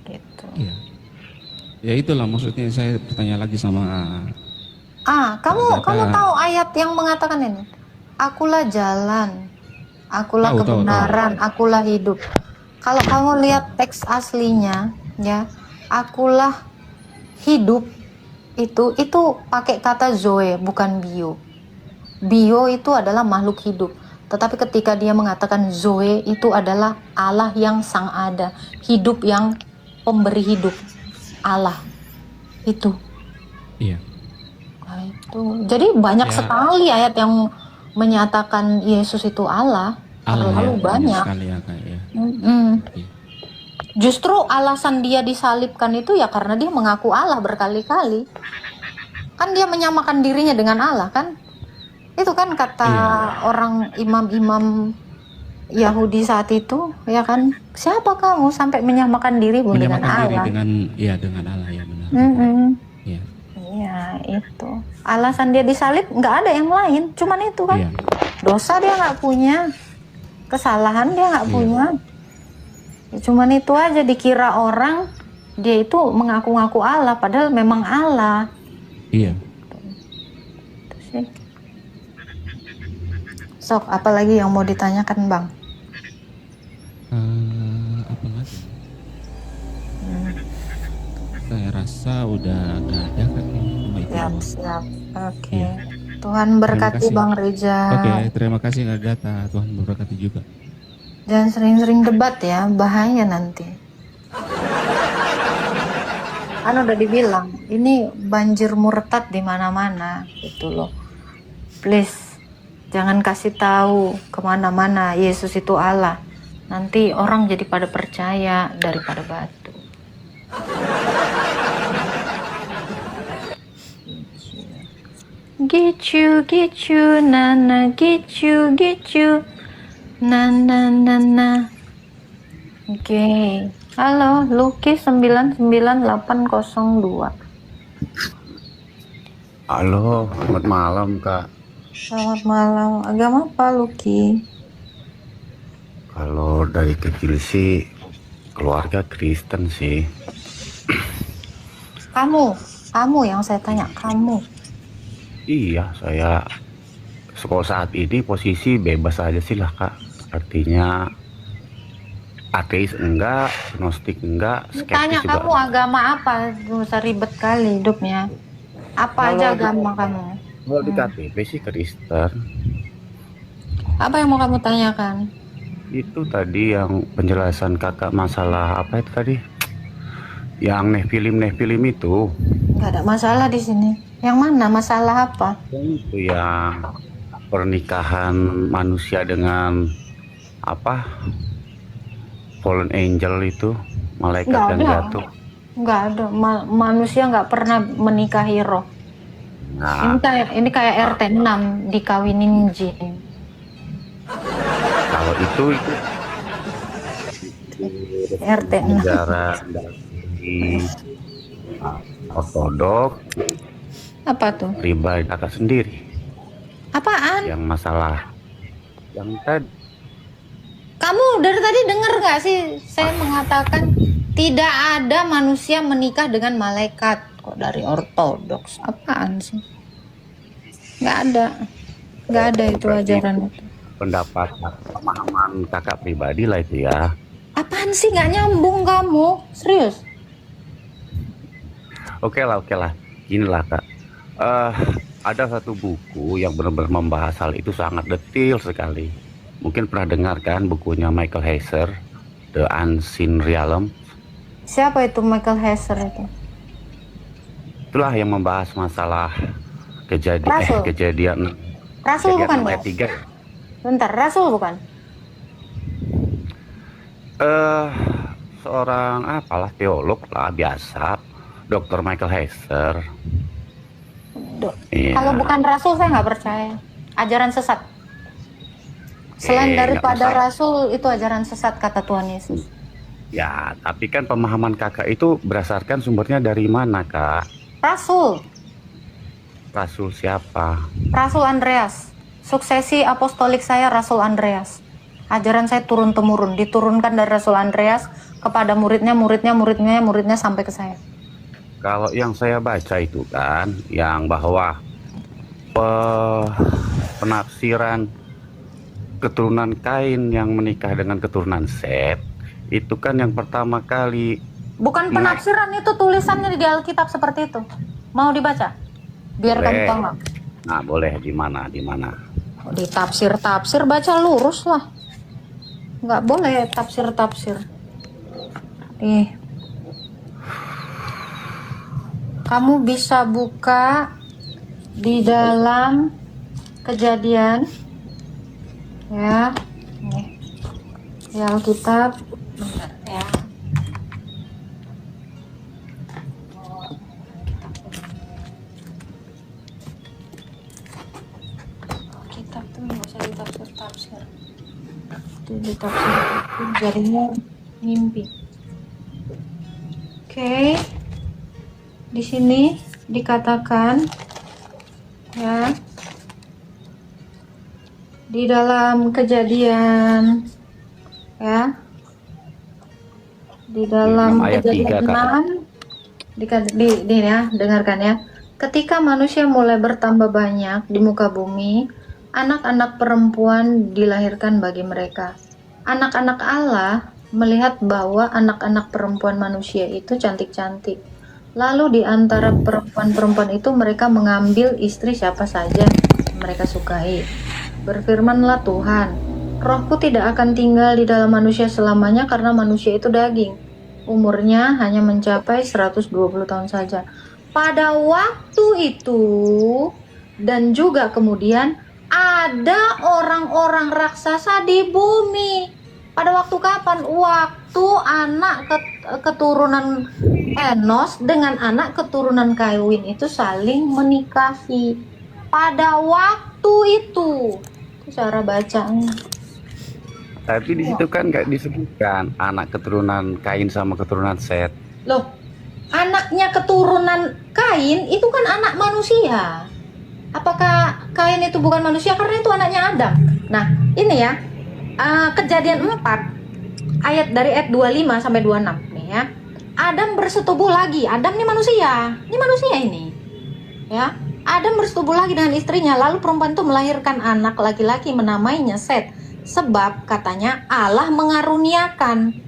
Gitu. iya. Ya itulah maksudnya saya bertanya lagi sama Kamu Ternyata- tahu ayat yang mengatakan ini? Akulah jalan, akulah Tahu. kebenaran, akulah hidup. Kalau kamu lihat teks aslinya, ya, akulah hidup itu pakai kata zoe, bukan bio. Bio itu adalah makhluk hidup. Tetapi ketika dia mengatakan zoe, itu adalah Allah yang sang ada, hidup yang pemberi hidup, Allah. Itu. Iya. Nah, itu. Jadi banyak Ya. sekali ayat yang menyatakan Yesus itu Allah. Terlalu banyak. sekali ya Kak ya. Iya. Justru alasan dia disalibkan itu ya karena dia mengaku Allah berkali-kali. Kan dia menyamakan dirinya dengan Allah kan? Itu kan kata orang imam-imam Yahudi saat itu, ya kan? Siapa kamu sampai menyamakan dirimu dengan Menyamakan diri Allah? dengan Allah ya benar. Iya. Iya, itu. Alasan dia disalib nggak ada yang lain, cuman itu kan. Iya. Dosa dia nggak punya, kesalahan dia nggak Iya. punya. Ya, cuman itu aja dikira orang dia itu mengaku-ngaku Allah, padahal memang Allah. Iya. Itu sih. Sok, apalagi yang mau ditanyakan Bang? Apa lagi? Saya rasa udah nggak ada kan cuma itu doang. Siap. Oke. Iya. Tuhan berkati kasih. Bang Reza. Oke, terima kasih Kak Gata. Tuhan memberkati juga. Jangan sering-sering debat ya, bahaya nanti. Kan udah dibilang, ini banjir murtad di mana-mana gitu loh. Please, Jangan kasih tahu kemana-mana Yesus itu Allah. Nanti orang jadi pada percaya daripada batu. Gitu, nana, gitu, nana. Oke. Halo, Lucky 99802. Halo, selamat malam Kak. Selamat malam. Agama apa, Lucky? Kalau dari kecil sih keluarga Kristen sih. Kamu yang saya tanya, kamu. Iya, saya sekolah saat ini posisi bebas aja sih lah Kak. Artinya ateis enggak, agnostik enggak, Tanya skeptis kamu juga. agama apa? Gak usah ribet kali hidupnya. Apa aja agama kamu? Kalau di KTP sih Kristen. Apa yang mau kamu tanyakan? Itu tadi yang penjelasan Kakak masalah apa itu tadi? Yang Nephilim itu. Gak ada masalah di sini. Yang mana? Masalah apa? Itu yang pernikahan manusia dengan apa? Fallen angel itu, malaikat Nggak yang ada. jatuh. Nggak ada. Manusia nggak pernah menikahi roh. Nah, Ini kayak RT 6 dikawinin jin. kalau itu RT 6. sejarah dari ortodok Apa tuh? pribadi Kakak sendiri Apaan? yang masalah yang tadi. Kamu dari tadi dengar nggak sih saya mengatakan tidak ada manusia menikah dengan malaikat? Kok dari ortodoks? Apaan sih? Nggak ada itu ajaran itu. Pendapat pemahaman Kakak pribadi lah itu ya. Apaan sih nggak nyambung kamu? Serius? Oke lah. Inilah Kak. Ada satu buku yang benar-benar membahas hal itu sangat detail sekali. Mungkin pernah dengar kan bukunya Michael Heiser, The Unseen Realm. Siapa itu Michael Heiser itu? Itulah yang membahas masalah Rasul. kejadian Rasul bukan ya? ayat 3. Bentar, Rasul bukan? Seorang apalah teolog lah biasa, Dr. Michael Heiser. Iya. Kalau bukan Rasul saya nggak percaya. Ajaran sesat. Selain nggak daripada masalah. Rasul itu ajaran sesat kata Tuhan Yesus. Ya, tapi kan pemahaman Kakak itu berdasarkan sumbernya dari mana, Kak? Rasul Siapa? Rasul Andreas. Suksesi apostolik saya Rasul Andreas. Ajaran saya turun-temurun, diturunkan dari Rasul Andreas kepada muridnya sampai ke saya. Kalau yang saya baca itu kan, yang bahwa penafsiran keturunan Kain yang menikah dengan keturunan Set, itu kan yang pertama kali. Bukan penafsiran, itu tulisannya di Alkitab seperti itu. Mau dibaca? Biar kamu Boleh. tahu nggak? Nah, boleh di mana? Di tafsir baca lurus lah. Nggak boleh tafsir. Kamu bisa buka di dalam Kejadian ya. Nih. Di Alkitab. Bentar ya. Kitab tuh nggak usah ditafsir. Itu ditafsir itu jadinya mimpi. Oke. Di sini dikatakan ya, di dalam Kejadian ya, di dalam Ayat Kejadian 3, 6 di ya, dengarkan ya. Ketika manusia mulai bertambah banyak di muka bumi, anak-anak perempuan dilahirkan bagi mereka. Anak-anak Allah melihat bahwa anak-anak perempuan manusia itu cantik-cantik. Lalu di antara perempuan-perempuan itu mereka mengambil istri siapa saja yang mereka sukai. Berfirmanlah Tuhan, Rohku tidak akan tinggal di dalam manusia selamanya karena manusia itu daging. Umurnya hanya mencapai 120 tahun saja. Pada waktu itu dan juga kemudian ada orang-orang raksasa di bumi. Pada waktu kapan? Waktu anak keturunan Enos dengan anak keturunan Kain itu saling menikahi. Pada waktu itu cara bacanya. Tapi di situ kan nggak disebutkan anak keturunan Kain sama keturunan Set. Loh, anaknya keturunan Kain itu kan anak manusia. Apakah Kain itu bukan manusia? Karena itu anaknya Adam. Nah, ini ya, Kejadian 4 ayat dari ayat 25 sampai 26 nih ya. Adam bersetubuh lagi. Adam ini manusia. Ini manusia ini. Ya. Adam bersetubuh lagi dengan istrinya. Lalu perempuan itu melahirkan anak laki-laki, menamainya Set. Sebab katanya Allah mengaruniakan.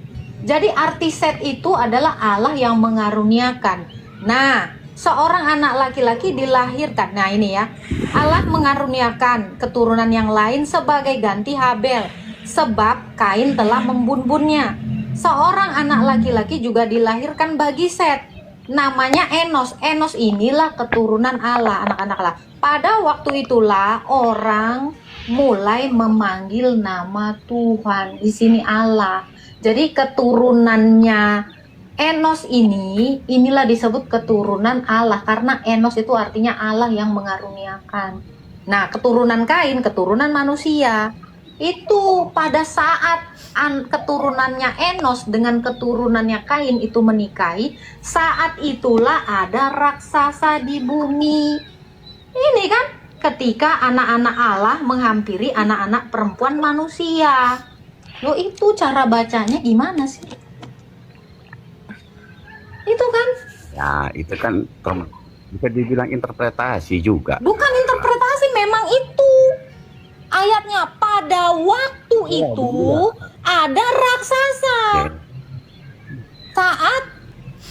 Jadi arti Set itu adalah Allah yang mengaruniakan. Nah, seorang anak laki-laki dilahirkan. Nah, ini ya. Allah mengaruniakan keturunan yang lain sebagai ganti Habel. Sebab Kain telah membunuhnya. Seorang anak laki-laki juga dilahirkan bagi Set. Namanya Enos. Enos inilah keturunan Allah, anak-anak Allah. Pada waktu itulah orang mulai memanggil nama Tuhan. Di sini Allah. Jadi keturunannya Enos inilah disebut keturunan Allah. Karena Enos itu artinya Allah yang mengaruniakan. Nah, keturunan Kain, keturunan manusia. Itu pada saat keturunannya Enos dengan keturunannya Kain itu menikahi, saat itulah ada raksasa di bumi. Ini kan ketika anak-anak Allah menghampiri anak-anak perempuan manusia. Loh, itu cara bacanya gimana sih? Itu kan? Ya, itu kan bisa dibilang interpretasi juga. Bukan interpretasi, memang itu. Ayatnya pada waktu itu ada raksasa. Saat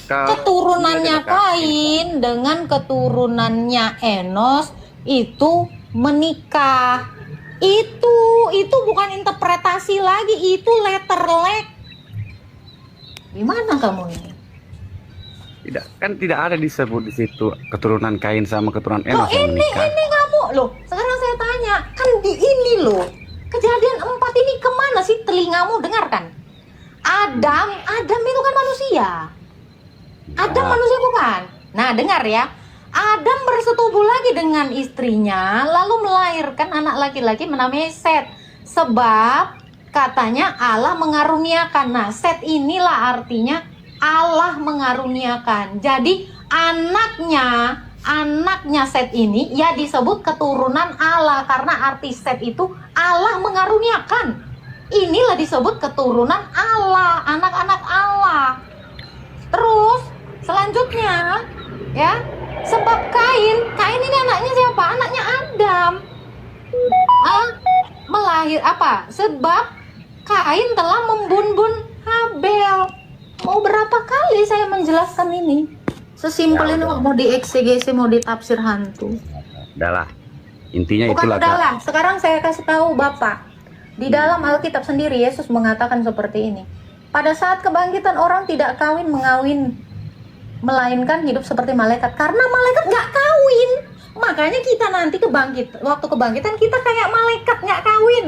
keturunannya Kain dengan keturunannya Enos itu menikah. Itu bukan interpretasi lagi, itu letterlek. Gimana kamu ini? Tidak ada disebut di situ keturunan Kain sama keturunan Enos yang menikah. Ini kamu loh. Sekarang saya tanya, kan di ini loh. Kejadian 4 ini kemana sih telingamu dengarkan? Adam itu kan manusia. Adam manusia bukan? Nah, dengar ya. Adam bersetubuh lagi dengan istrinya, lalu melahirkan anak laki-laki namanya Set. Sebab katanya Allah mengaruniakan. Nah, Set inilah artinya Allah mengaruniakan. Jadi anaknya Set ini ya disebut keturunan Allah, karena arti Set itu Allah mengaruniakan. Inilah disebut keturunan Allah, anak-anak Allah. Terus selanjutnya ya, sebab Kain ini anaknya siapa? Anaknya Adam. Sebab Kain telah membunuh Habel. Mau berapa kali saya menjelaskan ini? Sesimpel ini mau dieksegesi, mau ditafsir hantu. Udahlah. Intinya bukan itulah. Udahlah, sekarang saya kasih tahu Bapak. Di dalam Alkitab sendiri Yesus mengatakan seperti ini. Pada saat kebangkitan orang tidak kawin mengawin, melainkan hidup seperti malaikat. Karena malaikat nggak kawin. Makanya kita nanti waktu kebangkitan kita kayak malaikat nggak kawin.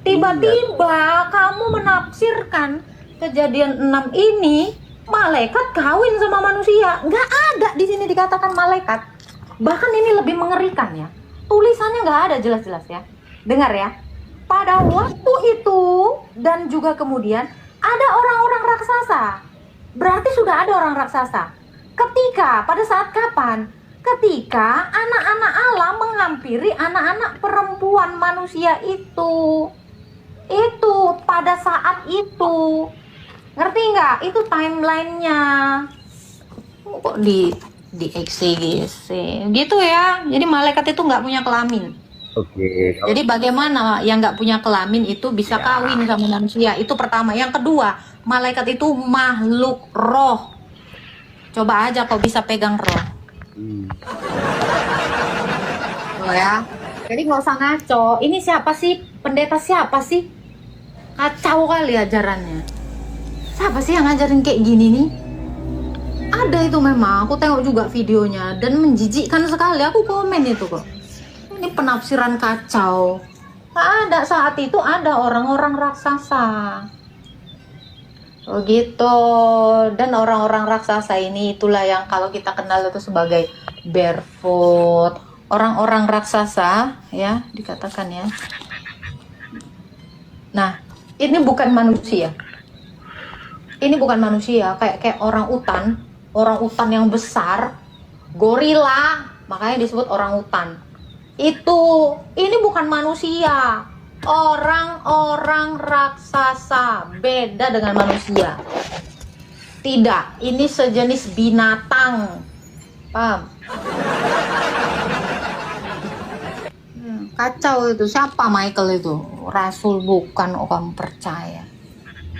Tiba-tiba kamu menafsirkan Kejadian 6 ini malaikat kawin sama manusia. Nggak ada di sini dikatakan malaikat. Bahkan ini lebih mengerikan ya. Tulisannya nggak ada jelas-jelas ya. Dengar ya. Pada waktu itu dan juga kemudian ada orang-orang raksasa. Berarti sudah ada orang raksasa. Pada saat kapan? Ketika anak-anak Allah menghampiri anak-anak perempuan manusia itu. Itu pada saat itu. Ngerti nggak? Itu timelinenya. Kok di eksegesi gitu ya. Jadi malaikat itu nggak punya kelamin. Oke. Jadi bagaimana yang nggak punya kelamin itu bisa kawin sama manusia? Itu pertama. Yang kedua, malaikat itu makhluk roh. Coba aja kau bisa pegang roh. Oh ya. Jadi nggak usah ngaco. Ini siapa sih? Pendeta siapa sih? Kacau kali ajarannya. Siapa sih yang ngajarin kayak gini nih? Ada itu memang. Aku tengok juga videonya dan menjijikkan sekali. Aku komen itu kok. Ini Ini penafsiran kacau. Ada saat itu ada orang-orang raksasa. Oh gitu. Dan orang-orang raksasa ini itulah yang kalau kita kenal itu sebagai barefoot. Orang-orang raksasa ya dikatakan ya. Nah, ini bukan manusia. Ini bukan manusia, kayak orang utan yang besar, gorila, makanya disebut orang utan. Ini bukan manusia. Orang-orang raksasa, beda dengan manusia. Tidak, ini sejenis binatang. Paham? Kacau itu. Siapa Michael itu? Rasul bukan, kamu percaya?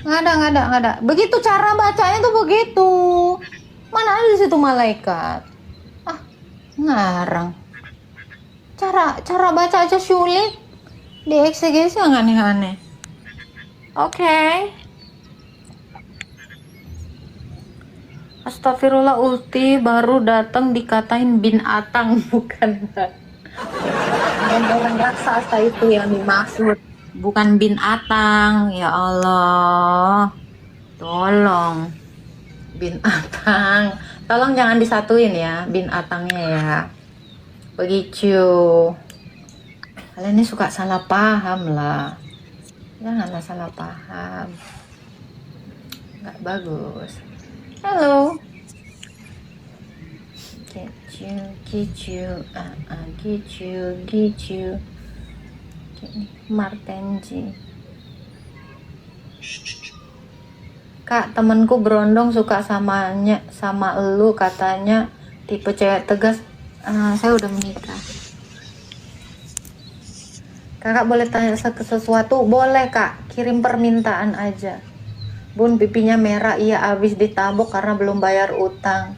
Nggak ada. Begitu cara bacanya tuh begitu. Mana ada di situ malaikat? Ngarang. Cara baca aja sulit. Di eksegesi yang aneh-aneh. Oke. Astagfirullah, Uti baru datang dikatain binatang, bukan orang raksasa itu yang dimaksud, bukan binatang. Ya Allah, tolong binatang, tolong jangan disatuin ya binatangnya ya. Begitu. Kalian ini suka salah paham lah. Janganlah salah paham. Nggak bagus. Halo. Gitu. Martenji. Kak, temenku berondong suka sama elu, katanya tipe cewek tegas. Saya udah menikah. Kakak boleh tanya sesuatu? Boleh kak, kirim permintaan aja. Bun, pipinya merah, iya abis ditabok karena belum bayar utang.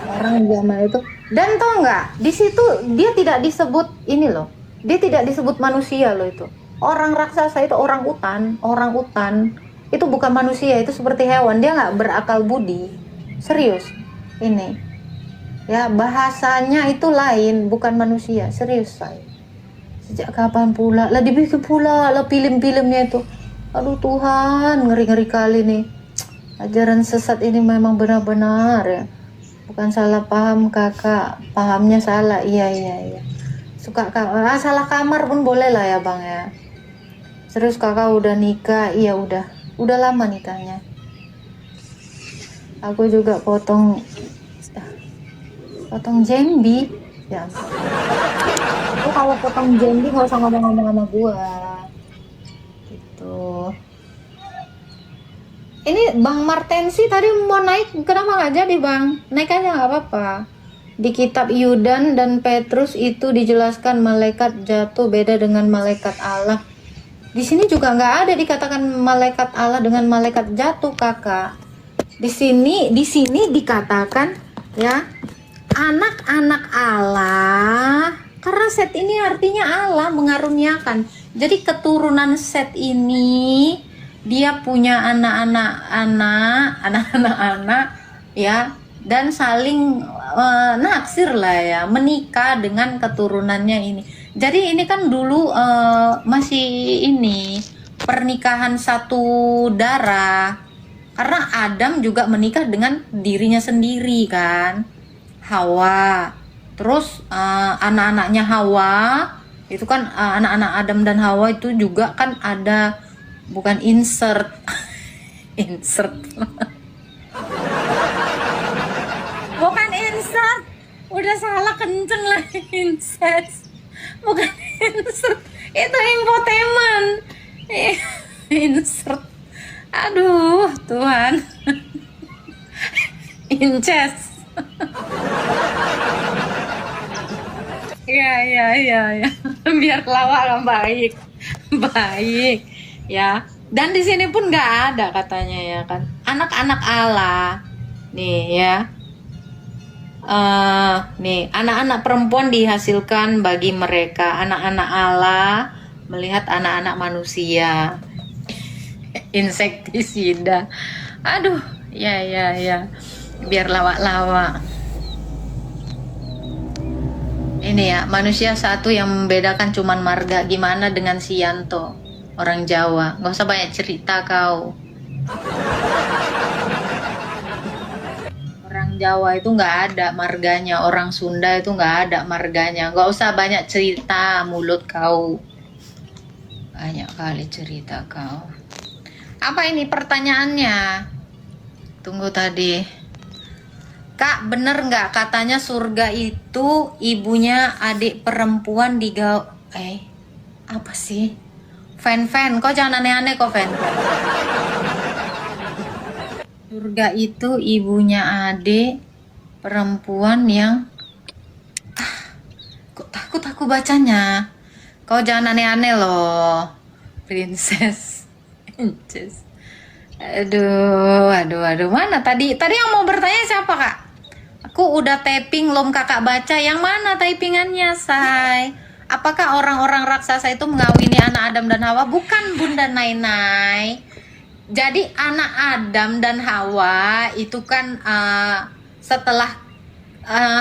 Orang zaman itu. Dan tau nggak, di situ dia tidak disebut ini loh. Dia tidak disebut manusia loh itu. Orang raksasa itu orang utan itu bukan manusia, itu seperti hewan. Dia nggak berakal budi. Serius, ini. Ya, bahasanya itu lain, bukan manusia. Serius saya. Sejak kapan pula? Lah dibikin pula lah film-filmnya itu. Aduh Tuhan, ngeri-ngeri kali nih. Ajaran sesat ini memang benar-benar ya. Bukan salah paham kakak, pahamnya salah. Iya. Suka salah kamar pun boleh lah ya bang ya. Serius kakak udah nikah? Iya udah lama nikahnya. Aku juga potong jambi ya. Aku kalau potong jambi nggak usah ngomong-ngomong sama gua gitu. Ini Bang Martensi tadi mau naik, kenapa nggak jadi bang? Naik aja nggak apa-apa. Di kitab Yudan dan Petrus itu dijelaskan malaikat jatuh beda dengan malaikat Allah. Di sini juga nggak ada dikatakan malaikat Allah dengan malaikat jatuh kakak. Di sini dikatakan ya anak-anak Allah, karena Set ini artinya Allah mengaruniakan. Jadi keturunan Set ini dia punya anak-anak ya, dan saling naksir lah ya, menikah dengan keturunannya ini. Jadi ini kan dulu masih ini pernikahan satu darah, karena Adam juga menikah dengan dirinya sendiri kan, Hawa. Terus anak-anaknya Hawa itu kan anak-anak Adam dan Hawa itu juga kan ada, bukan insert bukan insert, udah salah kenceng lah. Incest bukan insert, itu infotainment. Insert, aduh Tuhan. Incest. Ya. Biar lawak lah, baik ya. Dan di sini pun nggak ada katanya ya kan, anak-anak Allah nih ya. Nih anak-anak perempuan dihasilkan bagi mereka, anak-anak Allah melihat anak-anak manusia. Insektisida, aduh ya biar lawak-lawak. Ini ya, manusia satu yang membedakan cuman marga. Gimana dengan si Yanto, orang Jawa? Gak usah banyak cerita kau. Orang Jawa itu nggak ada marganya, orang Sunda itu nggak ada marganya. Gak usah banyak cerita, mulut kau. Banyak kali cerita kau. Apa ini pertanyaannya? Tunggu tadi. Kak, bener nggak katanya surga itu ibunya adik perempuan apa sih? Fan, kok jangan aneh-aneh kok fan. Surga itu ibunya adik perempuan yang kok takut aku bacanya. Kau jangan aneh-aneh loh, princess. Aduh, mana tadi yang mau bertanya siapa kak? Aku udah tapping belum kakak baca. Yang mana typingannya, say? Apakah orang-orang raksasa itu mengawini anak Adam dan Hawa? Bukan, Bunda Nainai. Jadi anak Adam dan Hawa itu kan setelah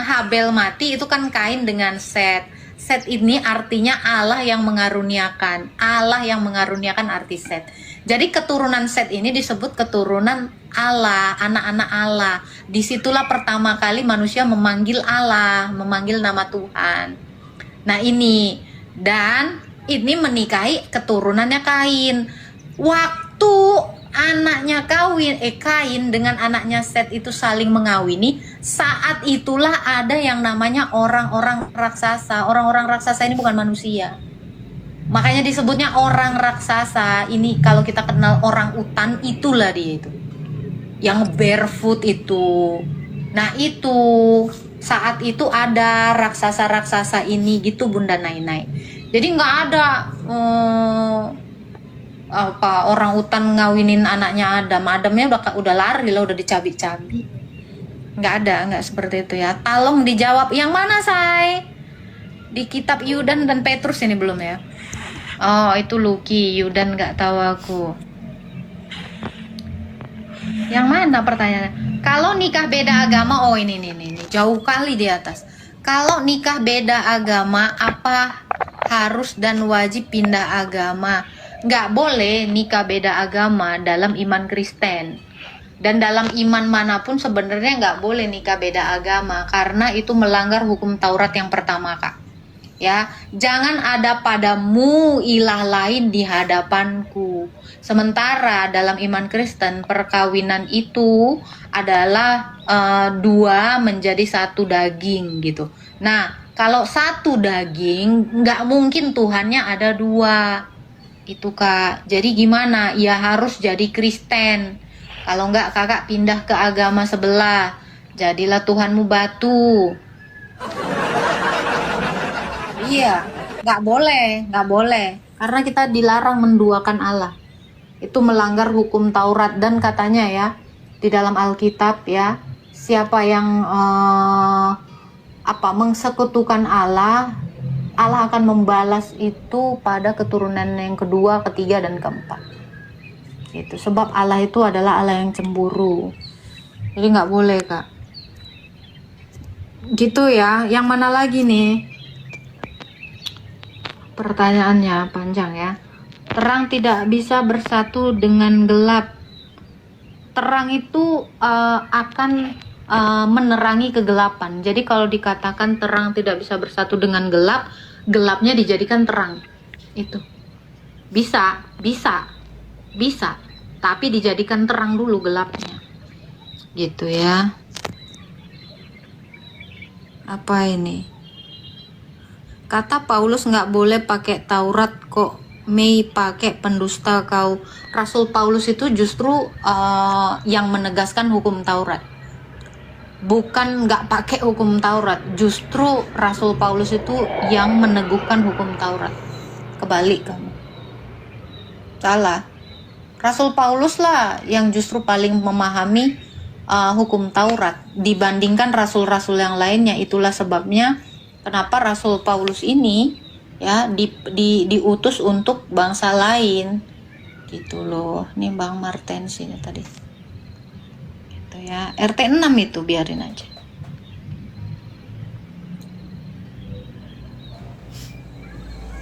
Habel mati itu kan Kain dengan Set. Set ini artinya Allah yang mengaruniakan. Allah yang mengaruniakan arti Set. Jadi keturunan Set ini disebut keturunan Allah, anak-anak Allah. Disitulah pertama kali manusia memanggil Allah, memanggil nama Tuhan. Nah ini, dan ini menikahi keturunannya Kain. Waktu anaknya Kain dengan anaknya Set itu saling mengawini, saat itulah ada yang namanya orang-orang raksasa. Orang-orang raksasa ini bukan manusia. Makanya disebutnya orang raksasa. Ini kalau kita kenal orang utan, itulah dia itu. Yang barefoot itu. Nah itu, saat itu ada raksasa-raksasa ini gitu Bunda Nainai. Jadi nggak ada orang utan ngawinin anaknya Adam. Adamnya udah lari lah, udah dicabik-cabik. Nggak seperti itu ya. Tolong dijawab. Yang mana, say? Di kitab Yudan dan Petrus ini belum ya? Oh, itu Lucky. Yudan nggak tahu aku. Yang mana pertanyaannya? Kalau nikah beda agama, oh ini jauh kali di atas. Kalau nikah beda agama, apa harus dan wajib pindah agama? Nggak boleh nikah beda agama dalam iman Kristen. Dan dalam iman manapun sebenarnya nggak boleh nikah beda agama, karena itu melanggar hukum Taurat yang pertama, Kak. Ya, jangan ada padamu ilah lain di hadapanku. Sementara dalam iman Kristen perkawinan itu adalah dua menjadi satu daging gitu. Nah, kalau satu daging nggak mungkin Tuhannya ada dua. Itu Kak. Jadi gimana? Ya harus jadi Kristen. Kalau nggak kakak pindah ke agama sebelah. Jadilah Tuhanmu batu. Iya, nggak boleh, karena kita dilarang menduakan Allah. Itu melanggar hukum Taurat, dan katanya ya di dalam Alkitab ya, siapa yang mengsekutukan Allah, Allah akan membalas itu pada keturunan yang kedua, ketiga, dan keempat. Gitu. Sebab Allah itu adalah Allah yang cemburu. Jadi nggak boleh Kak. Gitu ya. Yang mana lagi nih? Pertanyaannya panjang ya. Terang tidak bisa bersatu dengan gelap. Terang itu akan menerangi kegelapan. Jadi kalau dikatakan terang tidak bisa bersatu dengan gelap, gelapnya dijadikan terang. Itu bisa. Tapi dijadikan terang dulu gelapnya. Gitu ya. Apa ini? Kata Paulus nggak boleh pakai Taurat kok, Mei pakai pendusta kau. Rasul Paulus itu justru yang menegaskan hukum Taurat. Bukan nggak pakai hukum Taurat, justru Rasul Paulus itu yang meneguhkan hukum Taurat. Kebalik kamu. Salah. Rasul Paulus lah yang justru paling memahami hukum Taurat dibandingkan rasul-rasul yang lainnya. Itulah sebabnya kenapa Rasul Paulus ini ya diutus untuk bangsa lain gitu loh. Ini Bang Martin sini tadi. Gitu ya. RT 6 itu biarin aja.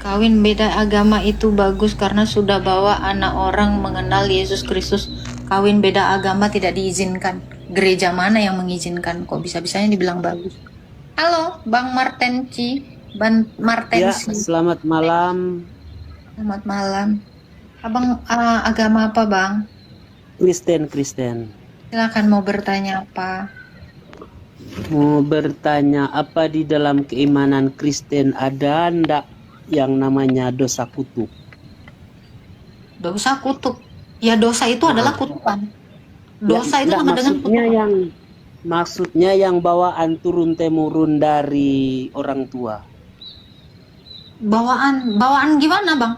Kawin beda agama itu bagus karena sudah bawa anak orang mengenal Yesus Kristus. Kawin beda agama tidak diizinkan. Gereja mana yang mengizinkan? Kok bisa-bisanya dibilang bagus? Halo, Bang Martenci. Bang Ya, Martensi. selamat malam. Selamat malam. Abang agama apa, Bang? Kristen. Silakan mau bertanya apa? Mau bertanya, apa di dalam keimanan Kristen ada ndak yang namanya dosa kutuk? Dosa kutuk. Ya dosa itu adalah kutukan. Dosa itu Ndak, sama dengan kutukan. maksudnya yang bawaan turun temurun dari orang tua. Bawaan gimana, Bang?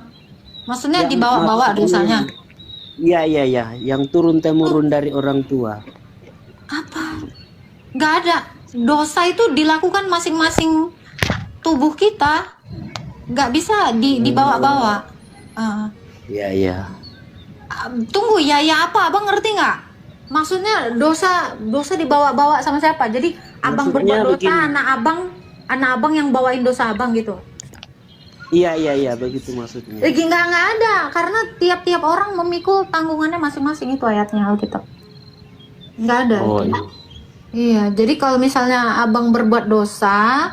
Maksudnya Yang dibawa-bawa maksudnya- dosanya. Iya, yang turun temurun dari orang tua. Apa? Nggak ada. Dosa itu dilakukan masing-masing tubuh kita. Nggak bisa dibawa-bawa. Ah. Iya. Tunggu, ya apa? Abang ngerti nggak? Maksudnya dosa dibawa-bawa sama siapa? Jadi abang Maksudnya berbuat dosa, begini. anak abang yang bawain dosa abang gitu. Iya, begitu maksudnya. Nggak ada, karena tiap-tiap orang memikul tanggungannya masing-masing, itu ayatnya Alkitab. Nggak ada. Oh, itu. iya. Iya, jadi kalau misalnya abang berbuat dosa,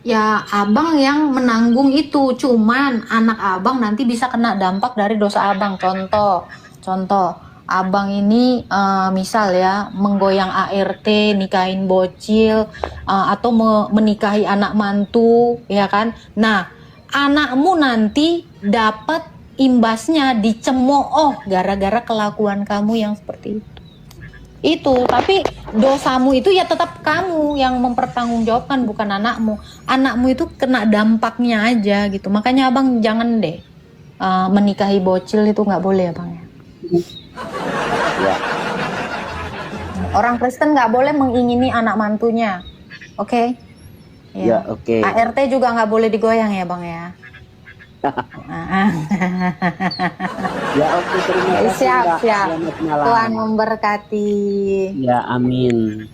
ya abang yang menanggung itu. Cuman anak abang nanti bisa kena dampak dari dosa abang. Contoh, abang ini misal ya menggoyang ART, nikahin bocil, atau menikahi anak mantu, ya kan? Nah, anakmu nanti dapat imbasnya, dicemooh gara-gara kelakuan kamu yang seperti itu. Tapi dosamu itu ya tetap kamu yang mempertanggungjawabkan, bukan anakmu. Anakmu itu kena dampaknya aja gitu. Makanya abang jangan deh menikahi bocil, itu nggak boleh, abang ya. Ya. Orang Kristen nggak boleh mengingini anak mantunya, oke? Ya, oke. ART juga nggak boleh digoyang ya, bang ya. Ya, oke, terima kasih. Siap. Mbak. Selamat malam. Tuhan memberkati. Ya, amin.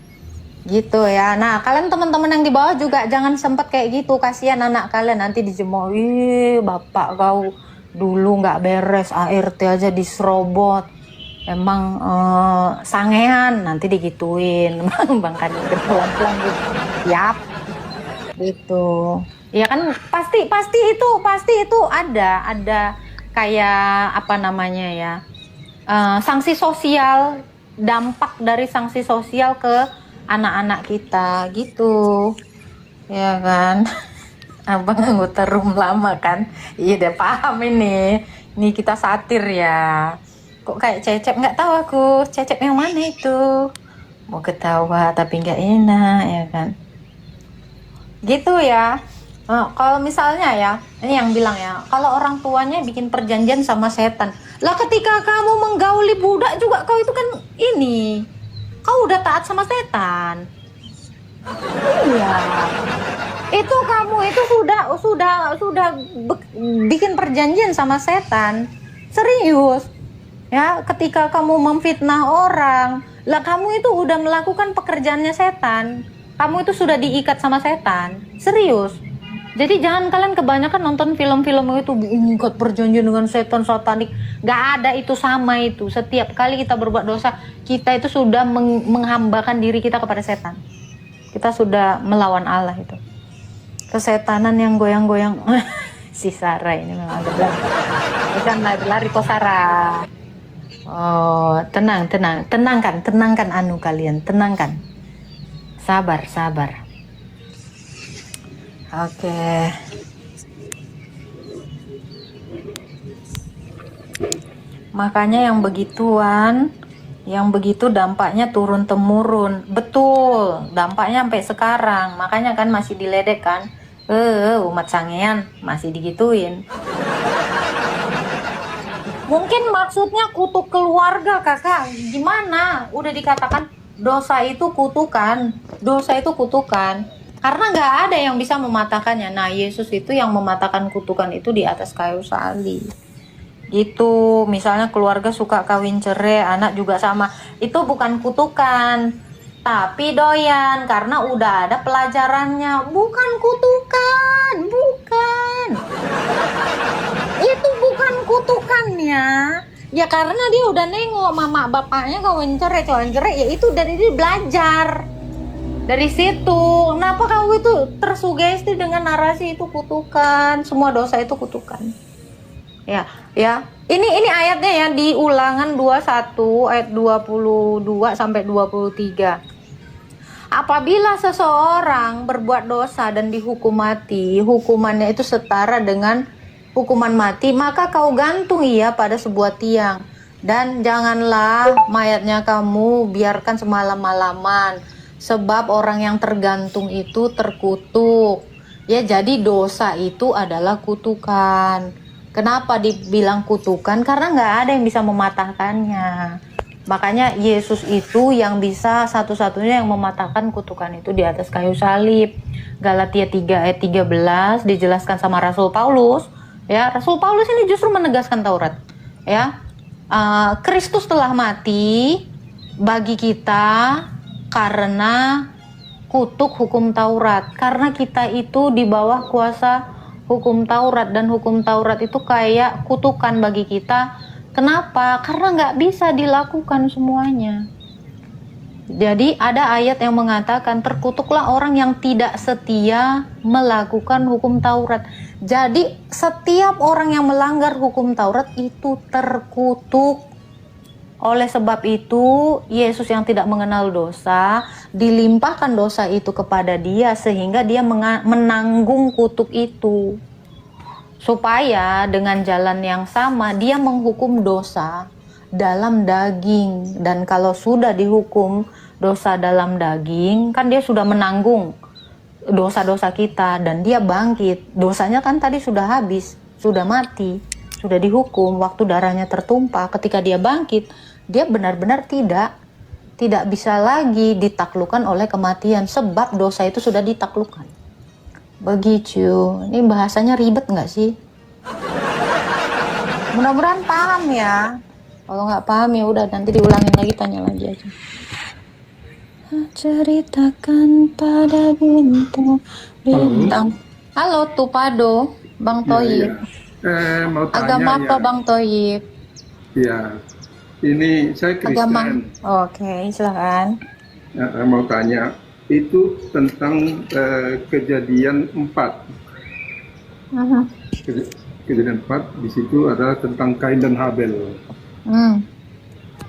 Gitu ya. Nah, kalian teman-teman yang di bawah juga jangan sempat kayak gitu. Kasihan anak kalian nanti dijemur. Ih, bapak kau dulu nggak beres, ART aja diserobot. Emang sangean, nanti digituin. Bang kan pelan-pelan gitu. Yap. Gitu. Ya kan pasti itu ada kayak apa namanya ya, sanksi sosial, dampak dari sanksi sosial ke anak-anak kita gitu, ya kan? Abang anggota room lama kan, iya udah paham ini kita satir ya. Kok kayak Cecep, nggak tahu aku Cecep yang mana itu, mau ketawa tapi nggak enak, ya kan? Gitu ya. Kalau misalnya ya, ini yang bilang ya, kalau orang tuanya bikin perjanjian sama setan, lah ketika kamu menggauli budak juga kau itu kan kau udah taat sama setan. Iya. Itu kamu itu sudah bikin perjanjian sama setan. Serius. Ya, ketika kamu memfitnah orang, lah kamu itu udah melakukan pekerjaannya setan. Kamu itu sudah diikat sama setan. Serius. Jadi jangan kalian kebanyakan nonton film-film itu mengikat perjanjian dengan setan satanik. Gak ada itu, sama itu. Setiap kali kita berbuat dosa, kita itu sudah menghambakan diri kita kepada setan. Kita sudah melawan Allah itu. Kesetanan yang goyang-goyang. Si Sarah ini memang agak lari. Bukan lari kok Sarah. Oh, tenangkan anu kalian, tenangkan. Sabar. Oke. Makanya yang begituan, yang begitu dampaknya turun temurun. Betul, dampaknya sampai sekarang. Makanya kan masih diledek kan. Umat sangean masih digituin. Mungkin maksudnya kutuk keluarga, kakak. Gimana? Udah dikatakan dosa itu kutukan. Karena nggak ada yang bisa mematahkannya. Nah, Yesus itu yang mematahkan kutukan itu di atas kayu salib. Gitu. Misalnya keluarga suka kawin cerai, anak juga sama. Itu bukan kutukan, tapi doyan karena udah ada pelajarannya. Bukan kutukan, bukan. kutukannya? Ya karena dia udah nengok mama bapaknya kawin cerai, ya itu dari dia belajar. Dari situ, kenapa kamu itu tersugesti dengan narasi itu kutukan, semua dosa itu kutukan. Ya. Ini ayatnya ya di Ulangan 21 ayat 22 sampai 23. Apabila seseorang berbuat dosa dan dihukum mati, hukumannya itu setara dengan hukuman mati, maka kau gantung ia pada sebuah tiang, dan janganlah mayatnya kamu biarkan semalam-malaman, sebab orang yang tergantung itu terkutuk. Ya, jadi dosa itu adalah kutukan. Kenapa dibilang kutukan? Karena nggak ada yang bisa mematahkannya. Makanya Yesus itu yang bisa satu-satunya yang mematahkan kutukan itu di atas kayu salib. Galatia 3 ayat 13 dijelaskan sama Rasul Paulus. Ya, Rasul Paulus ini justru menegaskan Taurat. Ya, Kristus telah mati bagi kita karena kutuk hukum Taurat. Karena kita itu di bawah kuasa hukum Taurat, dan hukum Taurat itu kayak kutukan bagi kita. Kenapa? Karena nggak bisa dilakukan semuanya. Jadi ada ayat yang mengatakan terkutuklah orang yang tidak setia melakukan hukum Taurat. Jadi setiap orang yang melanggar hukum Taurat itu terkutuk. Oleh sebab itu Yesus yang tidak mengenal dosa dilimpahkan dosa itu kepada dia, sehingga dia menanggung kutuk itu, supaya dengan jalan yang sama dia menghukum dosa dalam daging. Dan kalau sudah dihukum dosa dalam daging, kan dia sudah menanggung dosa-dosa kita, dan dia bangkit. Dosanya kan tadi sudah habis, sudah mati, sudah dihukum, waktu darahnya tertumpah. Ketika dia bangkit, dia benar-benar tidak bisa lagi ditaklukkan oleh kematian, sebab dosa itu sudah ditaklukkan. Begitu. Ini bahasanya ribet nggak sih? Mudah-mudahan paham ya. Kalau nggak paham ya udah, nanti diulangin lagi, tanya lagi aja. Ceritakan pada bintang. Halo Tupado, Bang Toyib. Mau tanya Agama apa ya. Bang Toyib? Ya, ini saya Agama. Kristen. Oke, silakan. Mau tanya, itu tentang kejadian 4. Kejadian 4 di situ adalah tentang Kain dan Habel.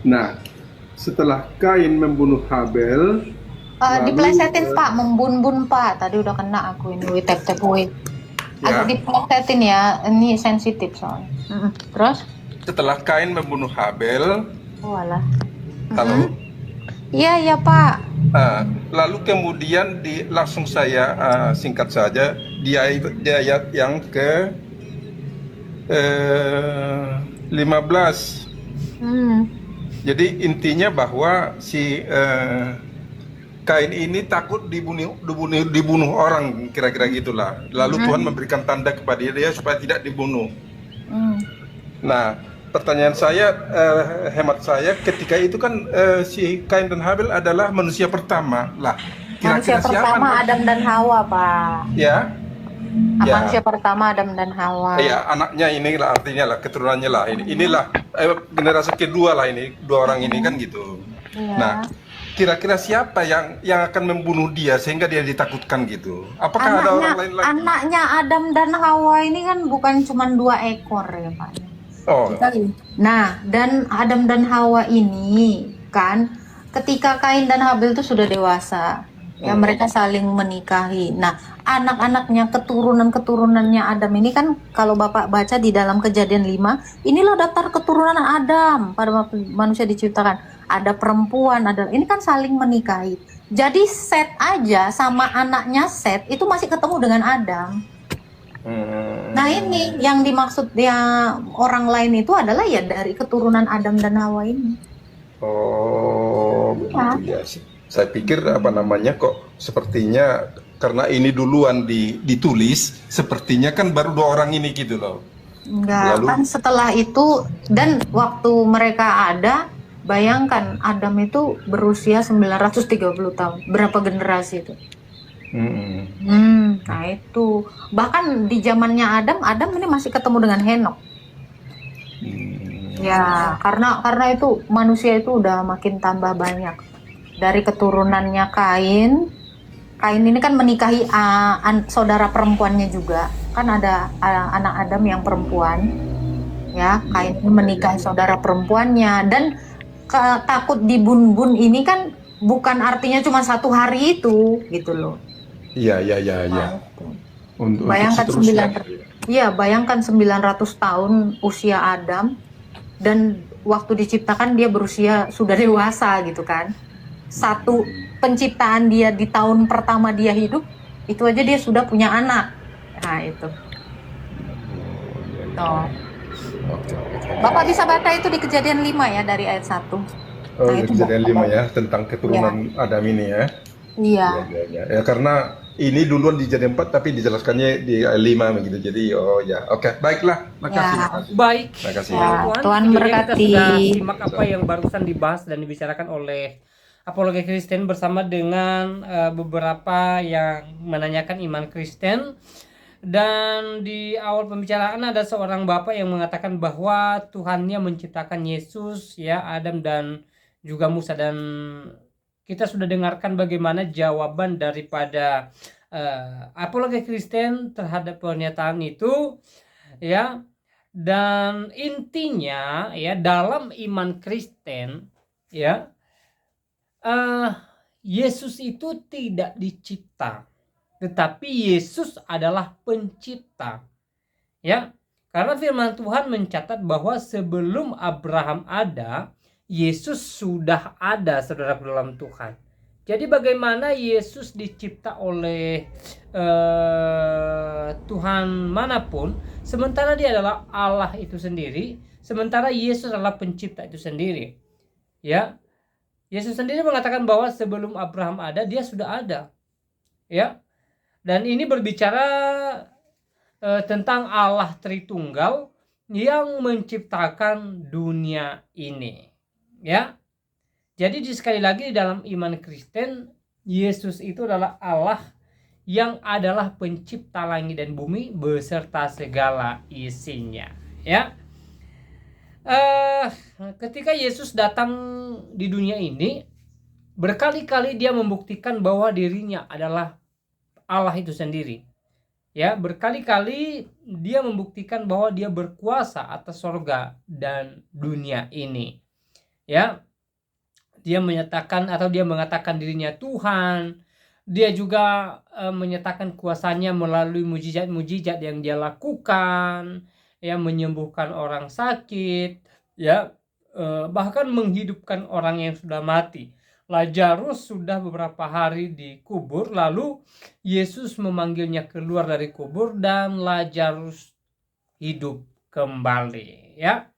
Nah, setelah Kain membunuh Habel, Diplesetin Pak, membun-bun Pak. Tadi udah kena aku ini, tep-tep Ya. Agak diplesetin ya, ini sensitif soalnya. Terus? setelah Kain membunuh Habel, Walah. halo. Iya Pak. Lalu kemudian langsung saya singkat saja di ayat yang ke 15. Jadi intinya bahwa si Kain ini takut dibunuh orang, kira-kira gitulah. Lalu Tuhan memberikan tanda kepada dia supaya tidak dibunuh. Nah, pertanyaan saya, hemat saya, ketika itu kan si Kain dan Habel adalah manusia pertama lah. Manusia pertama Adam dan Hawa Pak. Ya. Ya. Manusia pertama Adam dan Hawa. Iya, anaknya ini lah, artinya lah, keturunannya lah. Inilah generasi kedua lah ini, dua orang ini kan gitu. Iya. Nah, kira-kira siapa yang akan membunuh dia sehingga dia ditakutkan gitu? Apakah ada orang lain lagi? Anaknya Adam dan Hawa ini kan bukan cuma 2 ekor ya Pak. Oh, Nah, dan Adam dan Hawa ini kan ketika Kain dan Habel itu sudah dewasa, ya mereka saling menikahi. Nah, anak-anaknya, keturunan-keturunannya Adam ini kan kalau Bapak baca di dalam Kejadian 5, inilah daftar keturunan Adam pada waktu manusia diciptakan. Ada perempuan, ini kan saling menikahi. Jadi Set aja sama anaknya Set itu masih ketemu dengan Adam. Nah ini yang dimaksud ya orang lain itu adalah ya dari keturunan Adam dan Hawa ini. Oh, begitu ya. Saya pikir kok sepertinya karena ini duluan ditulis, sepertinya kan baru 2 orang ini gitu loh. Enggak, kan setelah itu dan waktu mereka ada, bayangkan Adam itu berusia 930 tahun. Berapa generasi itu? Nah itu. Bahkan di zamannya Adam ini masih ketemu dengan Henok. Ya, karena itu manusia itu udah makin tambah banyak. Dari keturunannya Kain. Kain ini kan menikahi saudara perempuannya juga. Kan ada anak Adam yang perempuan. Ya, Kain ini menikahi saudara perempuannya, dan takut dibun-bun ini kan bukan artinya cuma 1 hari itu gitu loh. Iya. Nah, Untuk bayangkan seterusnya. bayangkan 900 tahun usia Adam, dan waktu diciptakan dia berusia sudah dewasa gitu kan. Satu penciptaan dia di tahun pertama dia hidup, itu aja dia sudah punya anak. Nah itu. Tuh. Bapak bisa baca itu di Kejadian 5 ya, dari ayat 1. Oh, itu Kejadian 5 ya, tentang keturunan Adam ini ya. Iya. Ya, karena ini duluan di Kejadian 4 tapi dijelaskannya di ayat 5 begitu. Jadi oke, baiklah. Makasih. Ya. Baik. Makasih. Tuhan videonya berkati. Kita sudah simak apa yang barusan dibahas dan dibicarakan oleh Apologi Kristen bersama dengan beberapa yang menanyakan iman Kristen. Dan di awal pembicaraan ada seorang bapak yang mengatakan bahwa Tuhannya menciptakan Yesus, ya, Adam dan juga Musa, dan kita sudah dengarkan bagaimana jawaban daripada Apologi Kristen terhadap pernyataan itu, ya. Dan intinya ya, dalam iman Kristen ya, Yesus itu tidak dicipta, tetapi Yesus adalah pencipta. Ya, karena firman Tuhan mencatat bahwa sebelum Abraham ada, Yesus sudah ada, saudara dalam Tuhan. Jadi bagaimana Yesus dicipta oleh Tuhan manapun, sementara dia adalah Allah itu sendiri, sementara Yesus adalah pencipta itu sendiri. Ya, Yesus sendiri mengatakan bahwa sebelum Abraham ada, dia sudah ada. Ya. Dan ini berbicara tentang Allah Tritunggal yang menciptakan dunia ini. Ya. Jadi sekali lagi dalam iman Kristen, Yesus itu adalah Allah yang adalah pencipta langit dan bumi beserta segala isinya. Ya. Ketika Yesus datang di dunia ini, berkali-kali dia membuktikan bahwa dirinya adalah Allah itu sendiri. Ya, berkali-kali dia membuktikan bahwa dia berkuasa atas surga dan dunia ini. Ya. Dia menyatakan atau dia mengatakan dirinya Tuhan. Dia juga menyatakan kuasanya melalui mujizat-mujizat yang dia lakukan, ya, menyembuhkan orang sakit, ya, bahkan menghidupkan orang yang sudah mati. Lazarus sudah beberapa hari dikubur, lalu Yesus memanggilnya keluar dari kubur dan Lazarus hidup kembali, ya.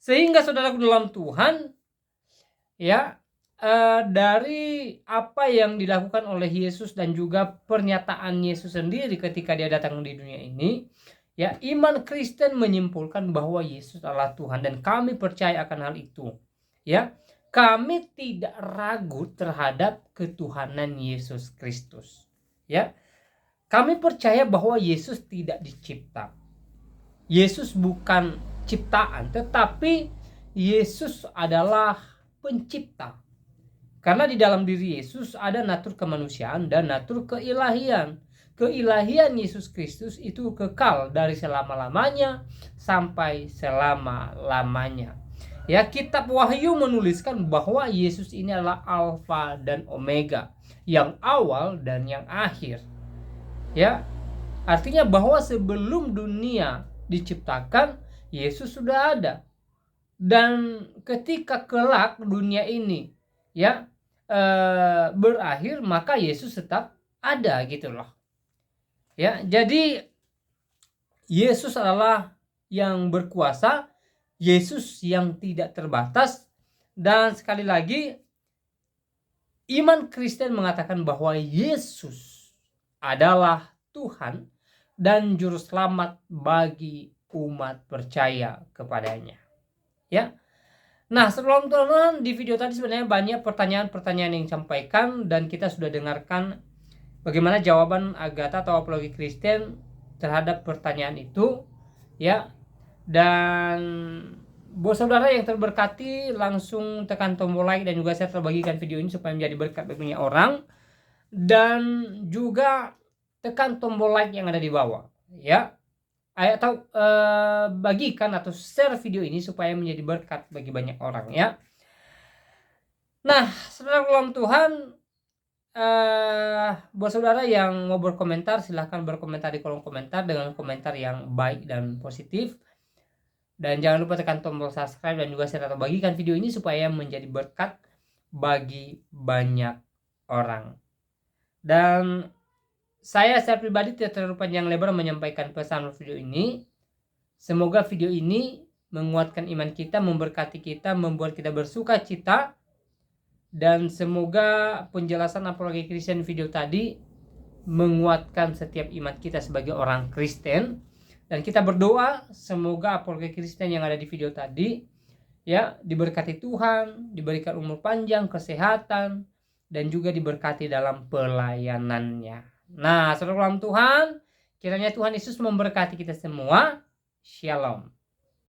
Sehingga saudara dalam Tuhan, ya, dari apa yang dilakukan oleh Yesus dan juga pernyataan Yesus sendiri ketika dia datang di dunia ini, ya, iman Kristen menyimpulkan bahwa Yesus adalah Tuhan, dan kami percaya akan hal itu. Ya, kami tidak ragu terhadap ketuhanan Yesus Kristus. Ya, kami percaya bahwa Yesus tidak dicipta. Yesus bukan ciptaan, tetapi Yesus adalah pencipta. Karena di dalam diri Yesus ada natur kemanusiaan dan natur keilahian. Keilahian Yesus Kristus itu kekal dari selama-lamanya sampai selama-lamanya. Ya, kitab Wahyu menuliskan bahwa Yesus ini adalah Alfa dan Omega, yang awal dan yang akhir. Ya, artinya bahwa sebelum dunia diciptakan, Yesus sudah ada. Dan ketika kelak dunia ini, ya, berakhir, maka Yesus tetap ada gitu loh. Ya, jadi Yesus adalah yang berkuasa, Yesus yang tidak terbatas, dan sekali lagi iman Kristen mengatakan bahwa Yesus adalah Tuhan dan juru selamat bagi umat percaya kepadanya. Ya. Nah, sebelum teman-teman, di video tadi sebenarnya banyak pertanyaan-pertanyaan yang disampaikan, dan kita sudah dengarkan bagaimana jawaban Agatha atau Apologi Kristen terhadap pertanyaan itu, ya. Dan Buat saudara yang terberkati, langsung tekan tombol like dan juga share terbagikan video ini supaya menjadi berkat bagi banyak orang. Dan juga tekan tombol like yang ada di bawah, ya. Atau bagikan atau share video ini supaya menjadi berkat bagi banyak orang, ya. Nah, saudara dalam Tuhan, buat saudara yang mau berkomentar, silahkan berkomentar di kolom komentar dengan komentar yang baik dan positif. Dan jangan lupa tekan tombol subscribe dan juga share atau bagikan video ini supaya menjadi berkat bagi banyak orang. Dan saya secara pribadi tidak terlalu panjang lebar menyampaikan pesan video ini. Semoga video ini menguatkan iman kita, memberkati kita, membuat kita bersuka cita. Dan semoga penjelasan apologi Kristen video tadi menguatkan setiap iman kita sebagai orang Kristen. Dan kita berdoa semoga apologi Kristen yang ada di video tadi, ya, diberkati Tuhan, diberikan umur panjang, kesehatan, dan juga diberkati dalam pelayanannya. Nah, saudara dalam Tuhan, kiranya Tuhan Yesus memberkati kita semua. Shalom.